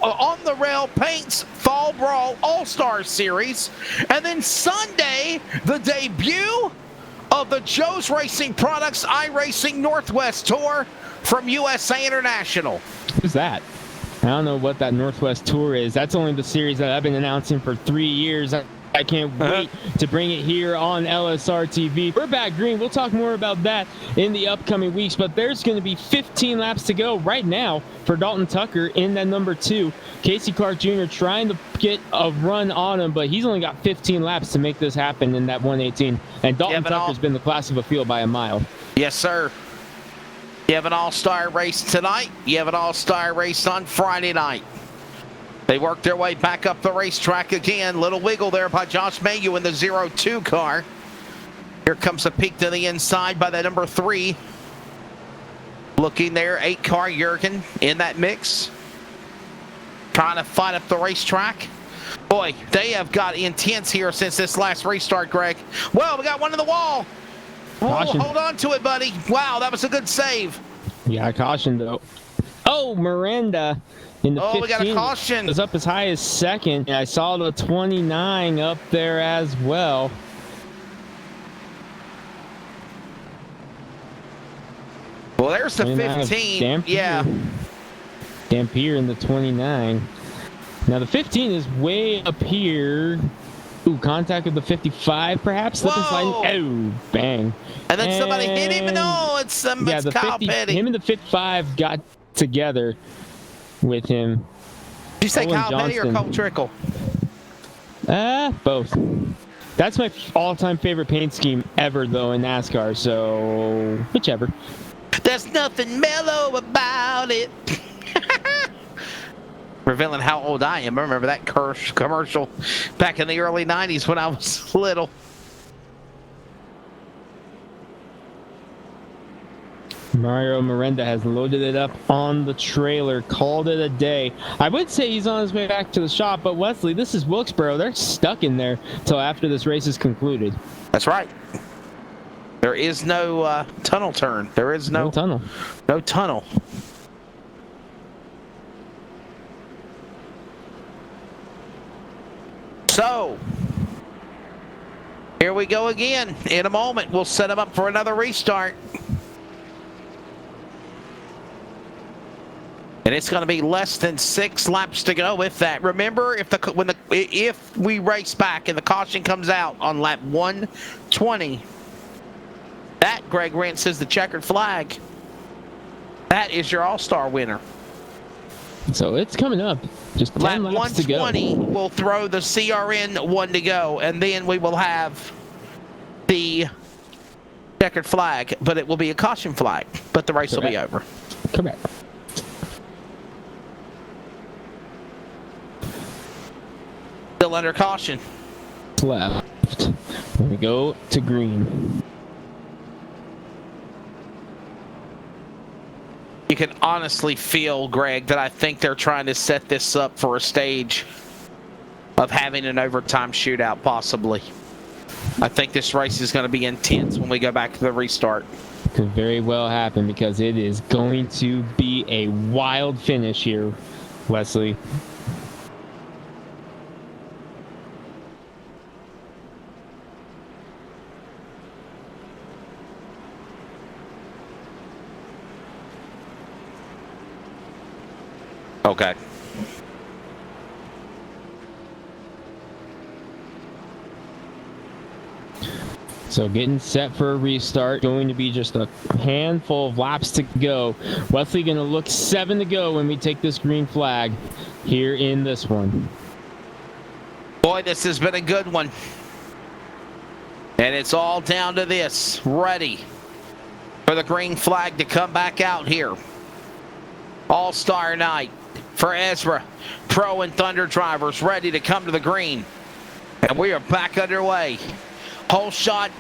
on the rail paints Fall Brawl All-Star Series. And then Sunday, the debut of the Joe's Racing Products iRacing Northwest Tour from USA International. Who's that? I don't know what that Northwest Tour is. That's only the series that I've been announcing for 3 years. I can't wait to bring it here on LSR TV. We're back green. We'll talk more about that in the upcoming weeks, but there's going to be 15 laps to go right now for Dalton Tucker in that number 2. Casey Clark Jr. trying to get a run on him, but he's only got 15 laps to make this happen in that 118. And Dalton Tucker's been the class of a field by a mile. Yes, sir. You have an all-star race tonight. You have an all-star race on Friday night. They work their way back up the racetrack again. Little wiggle there by Josh Mayu in the 0-2 car. Here comes a peek to the inside by the number 3. Looking there, 8-car Jurgen in that mix. Trying to fight up the racetrack. Boy, they have got intense here since this last restart, Greg. Well, we got one in the wall. Whoa, hold on to it, buddy. Wow, that was a good save. Yeah, caution, though. Oh, Miranda in the 15. We got a caution. Was up as high as second. I saw the 29 up there as well. Well, there's the 15. Dampier. Yeah. Dampier in the 29. Now, the 15 is way up here. Ooh, contact with the 55, perhaps? Slip and slide. Oh, bang. And then somebody hit him, and it's Kyle Petty. Him and the 55 got together with him. Did you say Kyle Petty or Cole Trickle? Both. That's my all-time favorite paint scheme ever, though, in NASCAR, so whichever. There's nothing mellow about it. Revealing how old I am. I remember that commercial back in the early 90s when I was little. Mario Miranda has loaded it up on the trailer, called it a day. I would say he's on his way back to the shop, but Wesley, this is Wilkesboro. They're stuck in there until after this race is concluded. That's right. There is no tunnel turn. There is no tunnel. No tunnel. So, here we go again. In a moment, we'll set them up for another restart. And it's going to be less than 6 laps to go with that. Remember, if we race back and the caution comes out on lap 120, that, Greg Rentz, is the checkered flag. That is your all-star winner. So it's coming up. Just 10 laps to go. Lap 120 will throw the CRN 1 to go, and then we will have the checkered flag, but it will be a caution flag, but the race will be over. Correct. Still under caution. Left. We go to green. You can honestly feel, Greg, that I think they're trying to set this up for a stage of having an overtime shootout, possibly. I think this race is going to be intense when we go back to the restart. Could very well happen because it is going to be a wild finish here, Wesley. Okay. So getting set for a restart. Going to be just a handful of laps to go. Wesley going to look 7 to go when we take this green flag here in this one. Boy, this has been a good one. And it's all down to this. Ready for the green flag to come back out here. All-Star night for Ezra. Pro and Thunder drivers ready to come to the green. And we are back underway. Whole shot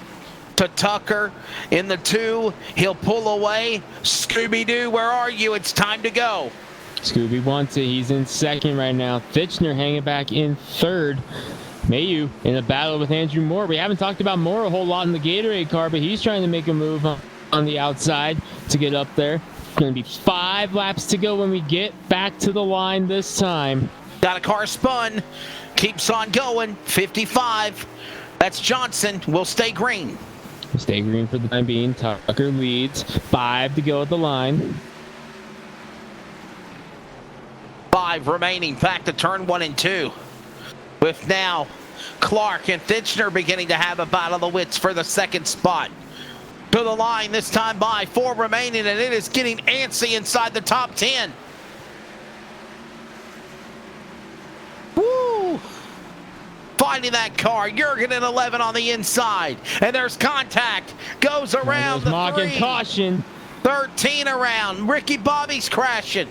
to Tucker in the 2. He'll pull away. Scooby-Doo, where are you? It's time to go. Scooby wants it. He's in second right now. Fitchner hanging back in third. Mayu in a battle with Andrew Moore. We haven't talked about Moore a whole lot in the Gatorade car, but he's trying to make a move on the outside to get up there. Going to be 5 laps to go when we get back to the line this time. Got a car spun. Keeps on going. 55. That's Johnson. Will stay green. Stay green for the time being. Tucker leads. 5 to go at the line. 5 remaining. Back to turn 1 and 2. With now Clark and Fitchner beginning to have a battle of the wits for the second spot. To the line this time by 4 remaining, and it is getting antsy inside the top 10. Woo! Finding that car. Jurgen in 11 on the inside. And there's contact. Goes around the Mock 3. and caution. 13 around. Ricky Bobby's crashing.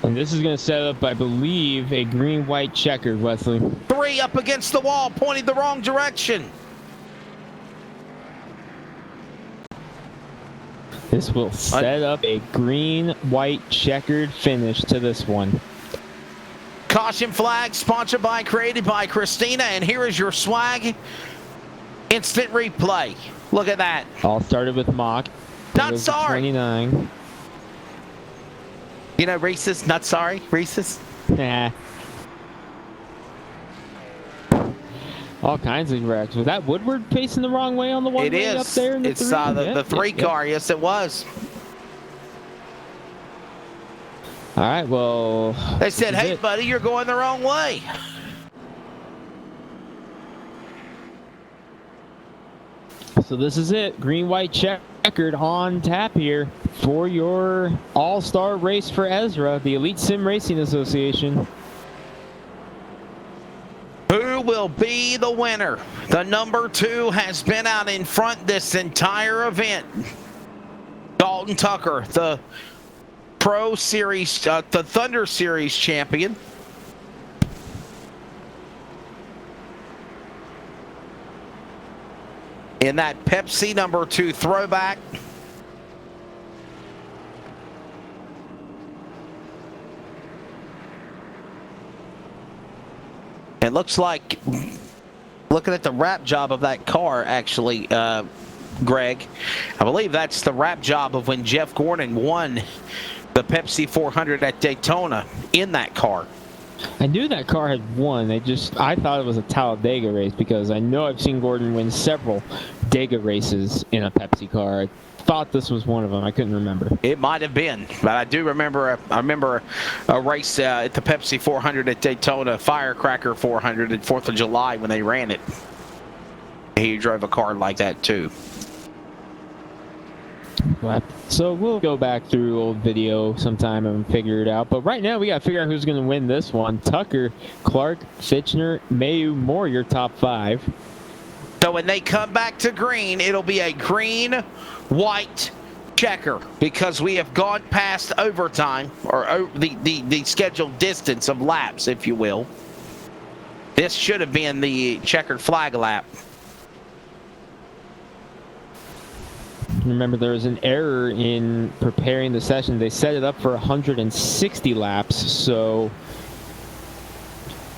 And this is going to set up, I believe, a green-white checker, Wesley. 3 up against the wall, pointing the wrong direction. This will set up a green-white checkered finish to this one. Caution flag sponsored by, created by Christina, and here is your swag. Instant replay. Look at that. All started with Mock. Not sorry. 29. You know Reese's? Not sorry, Reese's? Nah. All kinds of wrecks. Was that Woodward facing the wrong way on the one It way is. up there in the It's 3? the 3 car. Yes, it was. All right, well. They said, hey, buddy, you're going the wrong way. So this is it. Green-white checkered on tap here for your all-star race for Ezra, the Elite Sim Racing Association. Who will be the winner? The number 2 has been out in front this entire event. Dalton Tucker, the Pro Series, the Thunder Series champion. In that Pepsi number 2 throwback. It looks like, looking at the wrap job of that car, actually, Greg, I believe that's the wrap job of when Jeff Gordon won the Pepsi 400 at Daytona in that car. I knew that car had won. I thought it was a Talladega race because I know I've seen Gordon win several Dega races in a Pepsi car. I thought this was one of them. I couldn't remember. It might have been, but I do remember. I remember a race at the Pepsi 400 at Daytona, Firecracker 400 at 4th of July when they ran it. He drove a car like that too. So we'll go back through old video sometime and figure it out. But right now we got to figure out who's going to win this one. Tucker, Clark, Fitchner, Mayu, Moore, your top 5. So when they come back to green, it'll be a green-white checker because we have gone past overtime, or the scheduled distance of laps, if you will. This should have been the checkered flag lap. Remember, there was an error in preparing the session. They set it up for 160 laps, so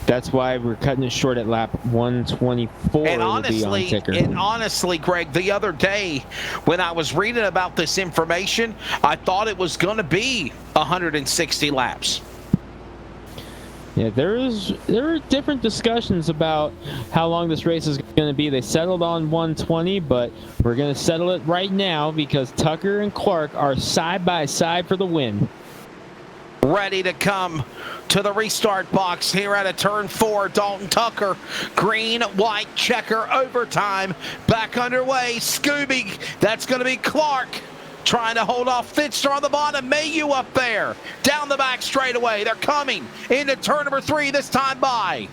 that's why we're cutting it short at lap 124. And honestly, Greg, the other day when I was reading about this information, I thought it was going to be 160 laps. Yeah, there are different discussions about how long this race is going to be. They settled on 120, but we're going to settle it right now because Tucker and Clark are side by side for the win. Ready to come to the restart box here at a turn 4. Dalton Tucker, green, white, checker, overtime, back underway. Scooby, that's going to be Clark. Trying to hold off Fitzner on the bottom. Mayu up there. Down the back straightaway. They're coming into turn number 3 this time by.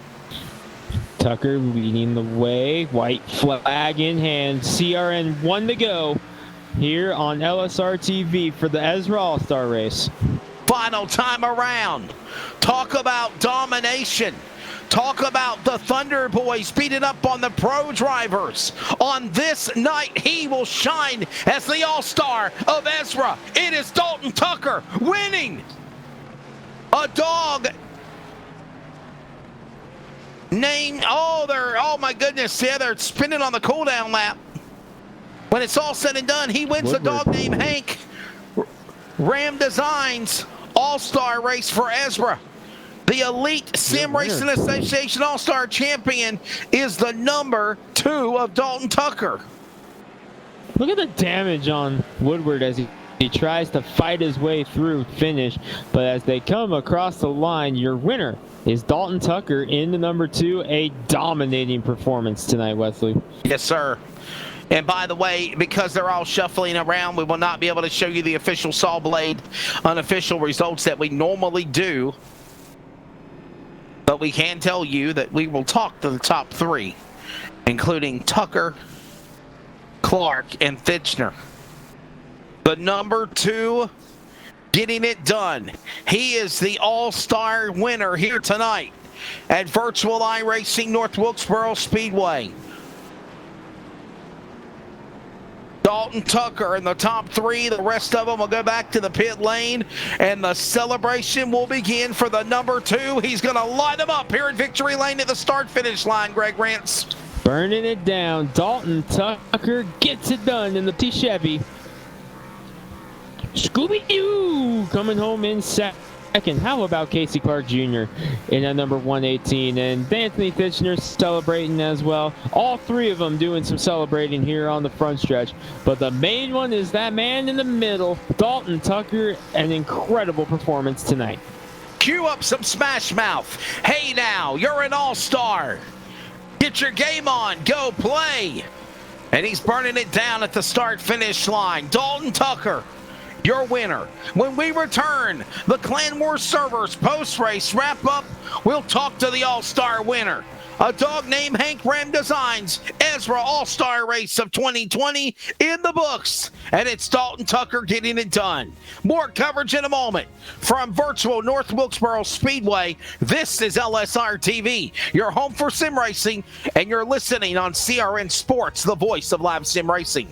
Tucker leading the way. White flag in hand. CRN 1 to go here on LSR TV for the Ezra All-Star Race. Final time around. Talk about domination. Talk about the Thunder Boys beating up on the pro drivers. On this night, he will shine as the all-star of Ezra. It is Dalton Tucker winning. A dog named, oh my goodness, yeah, they're spinning on the cooldown lap. When it's all said and done, he wins. Woodward. A dog named Hank. Ram Designs All-Star Race for Ezra. The Elite Sim Racing Association All-Star Champion is the number 2 of Dalton Tucker. Look at the damage on Woodward as he tries to fight his way through finish. But as they come across the line, your winner is Dalton Tucker in the number 2. A dominating performance tonight, Wesley. Yes, sir. And by the way, because they're all shuffling around, we will not be able to show you the official Saw Blade unofficial results that we normally do. But we can tell you that we will talk to the top 3, including Tucker, Clark, and Fitchner. The number 2 getting it done. He is the all-star winner here tonight at Virtual iRacing North Wilkesboro Speedway. Dalton Tucker in the top 3. The rest of them will go back to the pit lane, and the celebration will begin for the number 2. He's going to light them up here at Victory Lane at the start-finish line, Greg Rance. Burning it down. Dalton Tucker gets it done in the T Chevy. Scooby-Doo coming home in second. How about Casey Clark Jr. in at number 118? And Anthony Fitchner celebrating as well. All 3 of them doing some celebrating here on the front stretch. But the main one is that man in the middle, Dalton Tucker. An incredible performance tonight. Cue up some Smash Mouth. Hey now, you're an all-star. Get your game on. Go play. And he's burning it down at the start-finish line. Dalton Tucker, your winner. When we return, the Clan Wars servers post-race wrap-up, we'll talk to the all-star winner. A dog named Hank Ram Designs, Ezra All-Star Race of 2020 in the books. And it's Dalton Tucker getting it done. More coverage in a moment from Virtual North Wilkesboro Speedway. This is LSR TV, your home for sim racing, and you're listening on CRN Sports, the voice of live sim racing.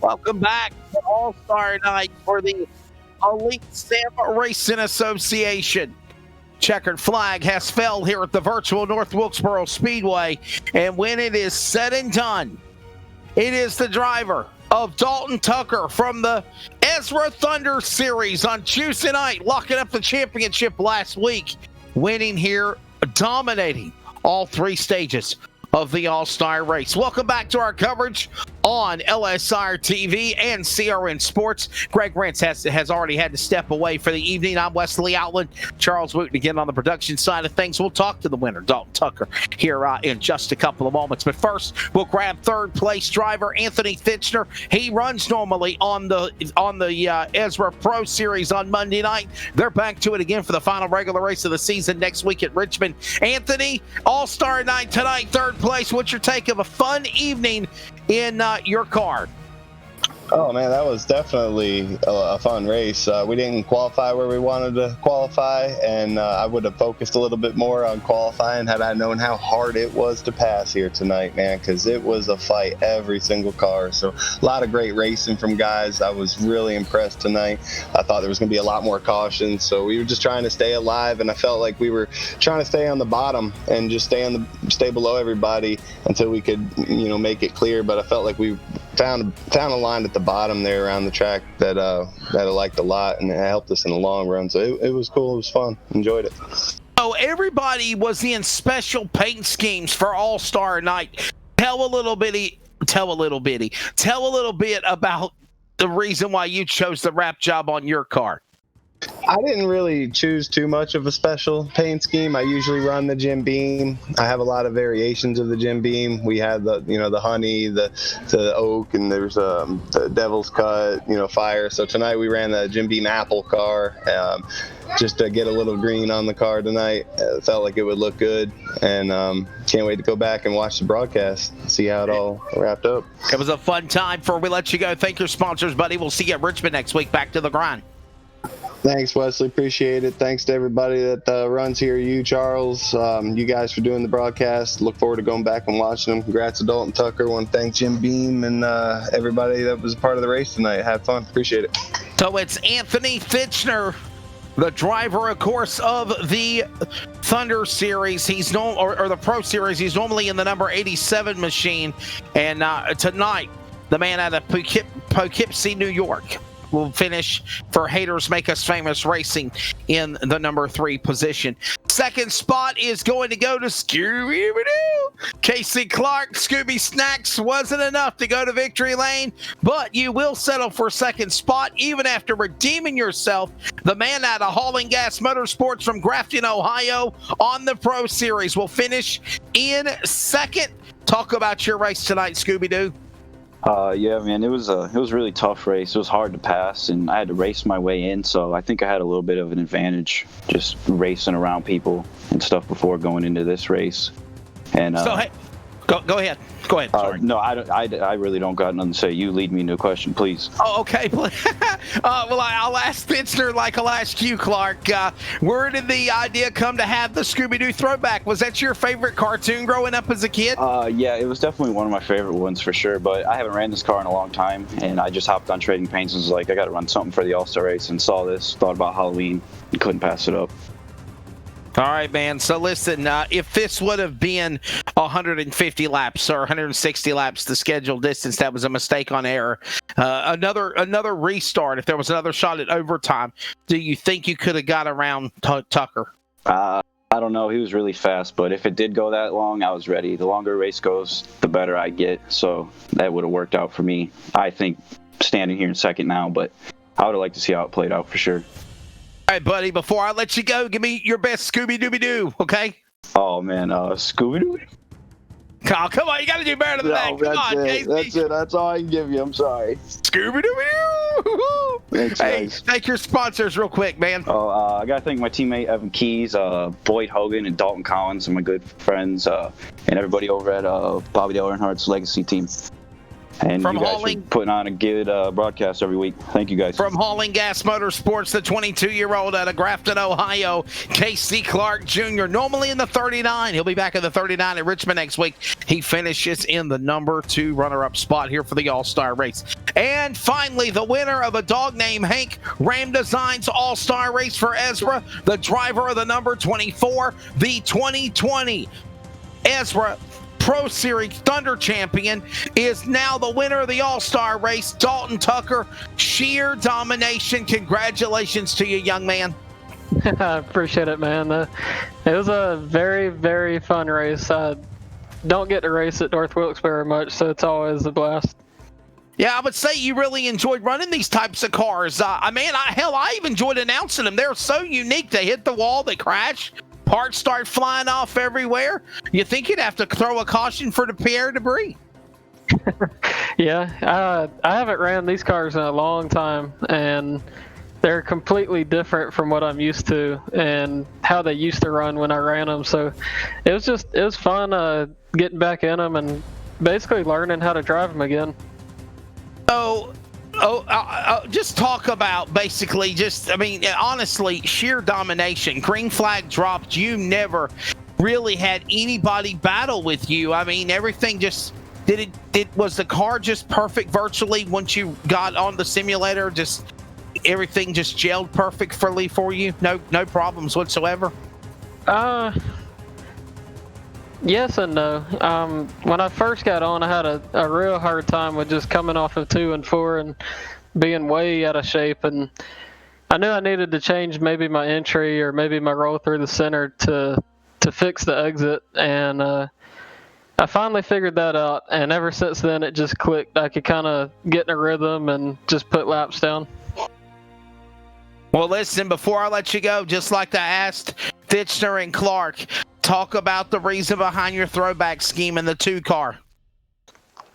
Welcome back to All-Star Night for the Elite Sim Racing Association. Checkered flag has fell here at the virtual North Wilkesboro Speedway, and when it is said and done, it is the driver of Dalton Tucker from the Ezra Thunder Series on Tuesday night, locking up the championship last week, winning here, dominating all three stages of the All-Star race. Welcome back to our coverage on LSR TV and CRN Sports. Greg Rentz has already had to step away for the evening. I'm Wesley Outland. Charles Wooten again on the production side of things. We'll talk to the winner, Dalton Tucker, here in just a couple of moments. But first, we'll grab third place driver Anthony Fitchner. He runs normally on the Ezra Pro Series on Monday night. They're back to it again for the final regular race of the season next week at Richmond. Anthony, All-Star Night tonight, third place. What's your take of a fun evening in your car? Oh man, that was definitely a fun race. We didn't qualify where we wanted to qualify, and I would have focused a little bit more on qualifying had I known how hard it was to pass here tonight, man, because it was a fight every single car. So a lot of great racing from guys. I was really impressed tonight. I thought there was going to be a lot more caution, so we were just trying to stay alive, and I felt like we were trying to stay on the bottom and just stay below everybody until we could, make it clear. But I felt like we found a line at the bottom there around the track that I liked a lot, and it helped us in the long run. So it was cool. It was fun. Enjoyed it. Oh, everybody was in special paint schemes for All-Star Night. Tell a little bit about the reason why you chose the wrap job on your car. I didn't really choose too much of a special paint scheme. I usually run the Jim Beam. I have a lot of variations of the Jim Beam. We had the honey, the oak, and there's the devil's cut, fire. So tonight we ran the Jim Beam apple car, just to get a little green on the car tonight. It felt like it would look good, and can't wait to go back and watch the broadcast, see how it all wrapped up. It was a fun time. Before we let you go, thank your sponsors, buddy. We'll see you at Richmond next week. Back to the grind. Thanks, Wesley. Appreciate it. Thanks to everybody that runs here. You, Charles, you guys for doing the broadcast. Look forward to going back and watching them. Congrats to Dalton Tucker. Want to thank Jim Beam and everybody that was part of the race tonight. Have fun. Appreciate it. So it's Anthony Fitchner, the driver, of course, of the Thunder Series. He's or the Pro Series. He's normally in the number 87 machine. And tonight, the man out of Poughkeepsie, New York, will finish for Haters Make Us Famous Racing in the number 3 position. Second spot is going to go to Scooby-Doo. Casey Clark. Scooby Snacks wasn't enough to go to victory lane, but you will settle for second spot even after redeeming yourself. The man out of Hauling Gas Motorsports from Grafton, Ohio on the Pro Series will finish in second. Talk about your race tonight, Scooby-Doo. Yeah, man, it was a really tough race. It was hard to pass, and I had to race my way in, so I think I had a little bit of an advantage just racing around people and stuff before going into this race. And so, hey, go ahead. Go ahead. Sorry. No, I really don't got nothing to say. You lead me into a question, please. Oh, okay. Well, I'll ask Fitzner like I'll ask you, Clark. Where did the idea come to have the Scooby-Doo throwback? Was that your favorite cartoon growing up as a kid? Yeah, it was definitely one of my favorite ones for sure, but I haven't ran this car in a long time, and I just hopped on Trading Paints and was like, I got to run something for the All-Star race, and saw this, thought about Halloween, and couldn't pass it up. All right, man. So listen, if this would have been 150 laps or 160 laps, the scheduled distance, that was a mistake on error. Another restart, if there was another shot at overtime, do you think you could have got around Tucker? I don't know. He was really fast, but if it did go that long, I was ready. The longer a race goes, the better I get. So that would have worked out for me. I think standing here in second now, but I would have liked to see how it played out for sure. All right, buddy, before I let you go, give me your best Scooby-Dooby-Doo, okay? Oh, man, Scooby-Doo? Oh, come on, you got to do better than that. Come on, Casey. That's it. That's all I can give you. I'm sorry. Scooby-Dooby-Doo! Thanks, hey, guys. thank your sponsors real quick, man. I got to thank my teammate Evan Keys, Boyd Hogan, and Dalton Collins, and my good friends, and everybody over at Bobby Dale Earnhardt's Legacy team. And From you guys Hauling- are putting on a good broadcast every week. Thank you guys. From Hauling Gas Motorsports, the 22-year-old out of Grafton, Ohio, Casey Clark Jr., normally in the 39. He'll be back in the 39 at Richmond next week. He finishes in the number 2 runner-up spot here for the All-Star race. And finally, the winner of a dog named Hank, Ram Designs All-Star race for Ezra, the driver of the number 24, the 2020 Ezra Pro Series Thunder champion, is now the winner of the All-Star race, Dalton Tucker. Sheer domination. Congratulations to you, young man. I appreciate it, man. It was a very, very fun race. I don't get to race at North Wilkesboro much, so it's always a blast. Yeah, I would say you really enjoyed running these types of cars. I even enjoyed announcing them. They're so unique. They hit the wall, they crash. Parts start flying off everywhere. You think you'd have to throw a caution for the Pierre debris. Yeah, I haven't ran these cars in a long time, and they're completely different from what I'm used to and how they used to run when I ran them. So it was fun getting back in them and basically learning how to drive them again. Just talk about basically honestly, sheer domination. Green flag dropped. You never really had anybody battle with you. I mean, everything just was the car just perfect virtually once you got on the simulator? Just everything just gelled perfectly for you? No problems whatsoever? Yes and no. When I first got on, I had a real hard time with just coming off of 2 and 4 and being way out of shape. And I knew I needed to change maybe my entry or maybe my roll through the center to fix the exit. And I finally figured that out. And ever since then, it just clicked. I could kind of get in a rhythm and just put laps down. Well, listen, before I let you go, just like I asked Fitchner and Clark, talk about the reason behind your throwback scheme in the 2 car.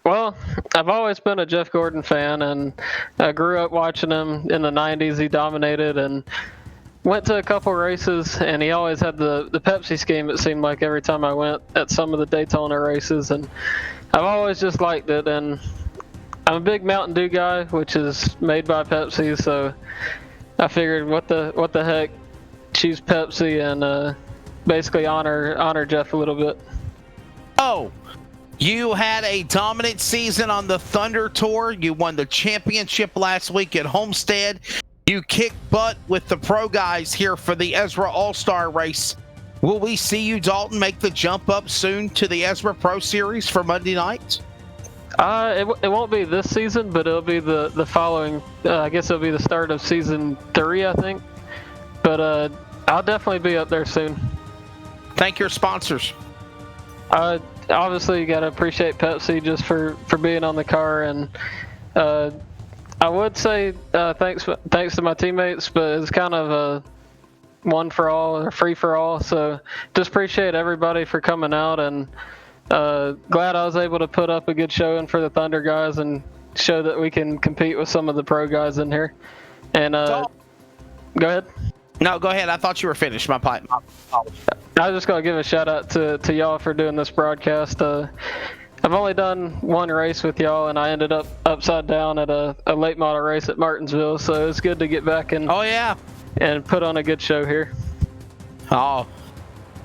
Well, I've always been a Jeff Gordon fan, and I grew up watching him in the 90s. He dominated and went to a couple races, and he always had the Pepsi scheme, it seemed like, every time I went at some of the Daytona races. And I've always just liked it, and I'm a big Mountain Dew guy, which is made by Pepsi, so I figured what the heck, choose Pepsi and basically honor Jeff a little bit. Oh, you had a dominant season on the Thunder Tour. You won the championship last week at Homestead. You kicked butt with the pro guys here for the Ezra All-Star race. Will we see you, Dalton, make the jump up soon to the Ezra Pro Series for Monday night? It won't be this season, but it'll be the following. I guess it'll be the start of season 3, I think. But I'll definitely be up there soon. Thank your sponsors. Obviously, you got to appreciate Pepsi just for being on the car, and I would say thanks to my teammates, but it's kind of a one for all or free for all. So just appreciate everybody for coming out, and glad I was able to put up a good showing for the Thunder guys and show that we can compete with some of the pro guys in here. And go ahead. No, go ahead. I thought you were finished. My pipe. I was just going to give a shout out to y'all for doing this broadcast. I've only done one race with y'all, and I ended up upside down at a late model race at Martinsville, so it's good to get back and put on a good show here. Oh,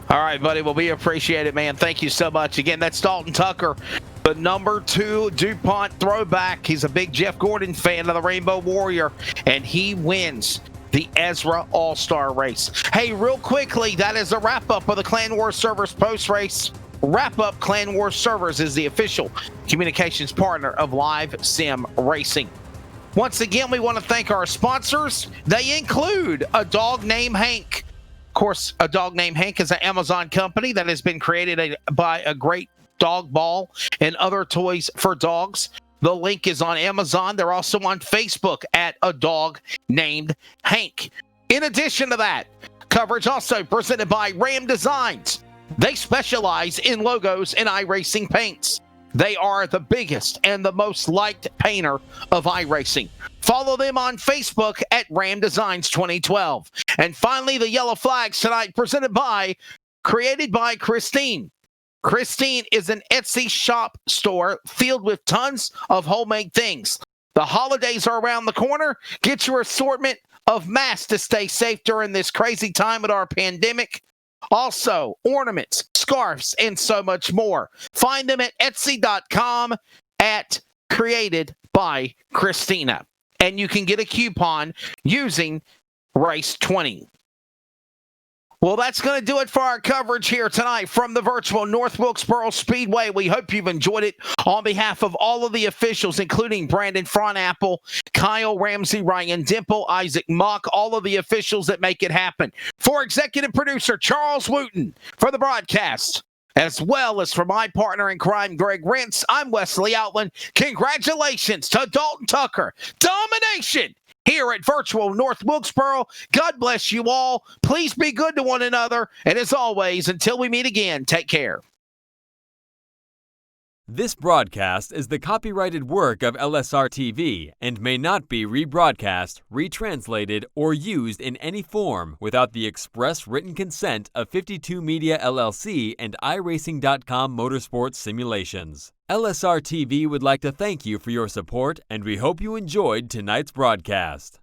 all right, buddy. Well, we appreciate it, man. Thank you so much. Again, that's Dalton Tucker, the number 2 DuPont throwback. He's a big Jeff Gordon fan of the Rainbow Warrior, and he wins the Ezra All-Star race. Hey, real quickly, that is a wrap-up of the Clan Wars Servers post-race wrap-up. Clan Wars Servers is the official communications partner of Live Sim Racing. Once again, we want to thank our sponsors. They include A Dog Named Hank. Of course, A Dog Named Hank is an Amazon company that has been created by a great dog ball and other toys for dogs. The link is on Amazon. They're also on Facebook at A Dog Named Hank. In addition to that, coverage also presented by Ram Designs. They specialize in logos and iRacing paints. They are the biggest and the most liked painter of iRacing. Follow them on Facebook at Ram Designs 2012. And finally, the yellow flags tonight created by Christine. Christine is an Etsy shop store filled with tons of homemade things. The holidays are around the corner. Get your assortment of masks to stay safe during this crazy time with our pandemic. Also, ornaments, scarves, and so much more. Find them at Etsy.com at Created by Christina. And you can get a coupon using Race20. Well, that's going to do it for our coverage here tonight from the virtual North Wilkesboro Speedway. We hope you've enjoyed it. On behalf of all of the officials, including Brandon Fronapple, Kyle Ramsey, Ryan Dimple, Isaac Mock, all of the officials that make it happen. For executive producer Charles Wooten, for the broadcast, as well as for my partner in crime, Greg Rentz, I'm Wesley Outland. Congratulations to Dalton Tucker. Domination here at Virtual North Wilkesboro. God bless you all. Please be good to one another. And as always, until we meet again, take care. This broadcast is the copyrighted work of LSR TV and may not be rebroadcast, retranslated, or used in any form without the express written consent of 52 Media LLC and iRacing.com Motorsports Simulations. LSR TV would like to thank you for your support, and we hope you enjoyed tonight's broadcast.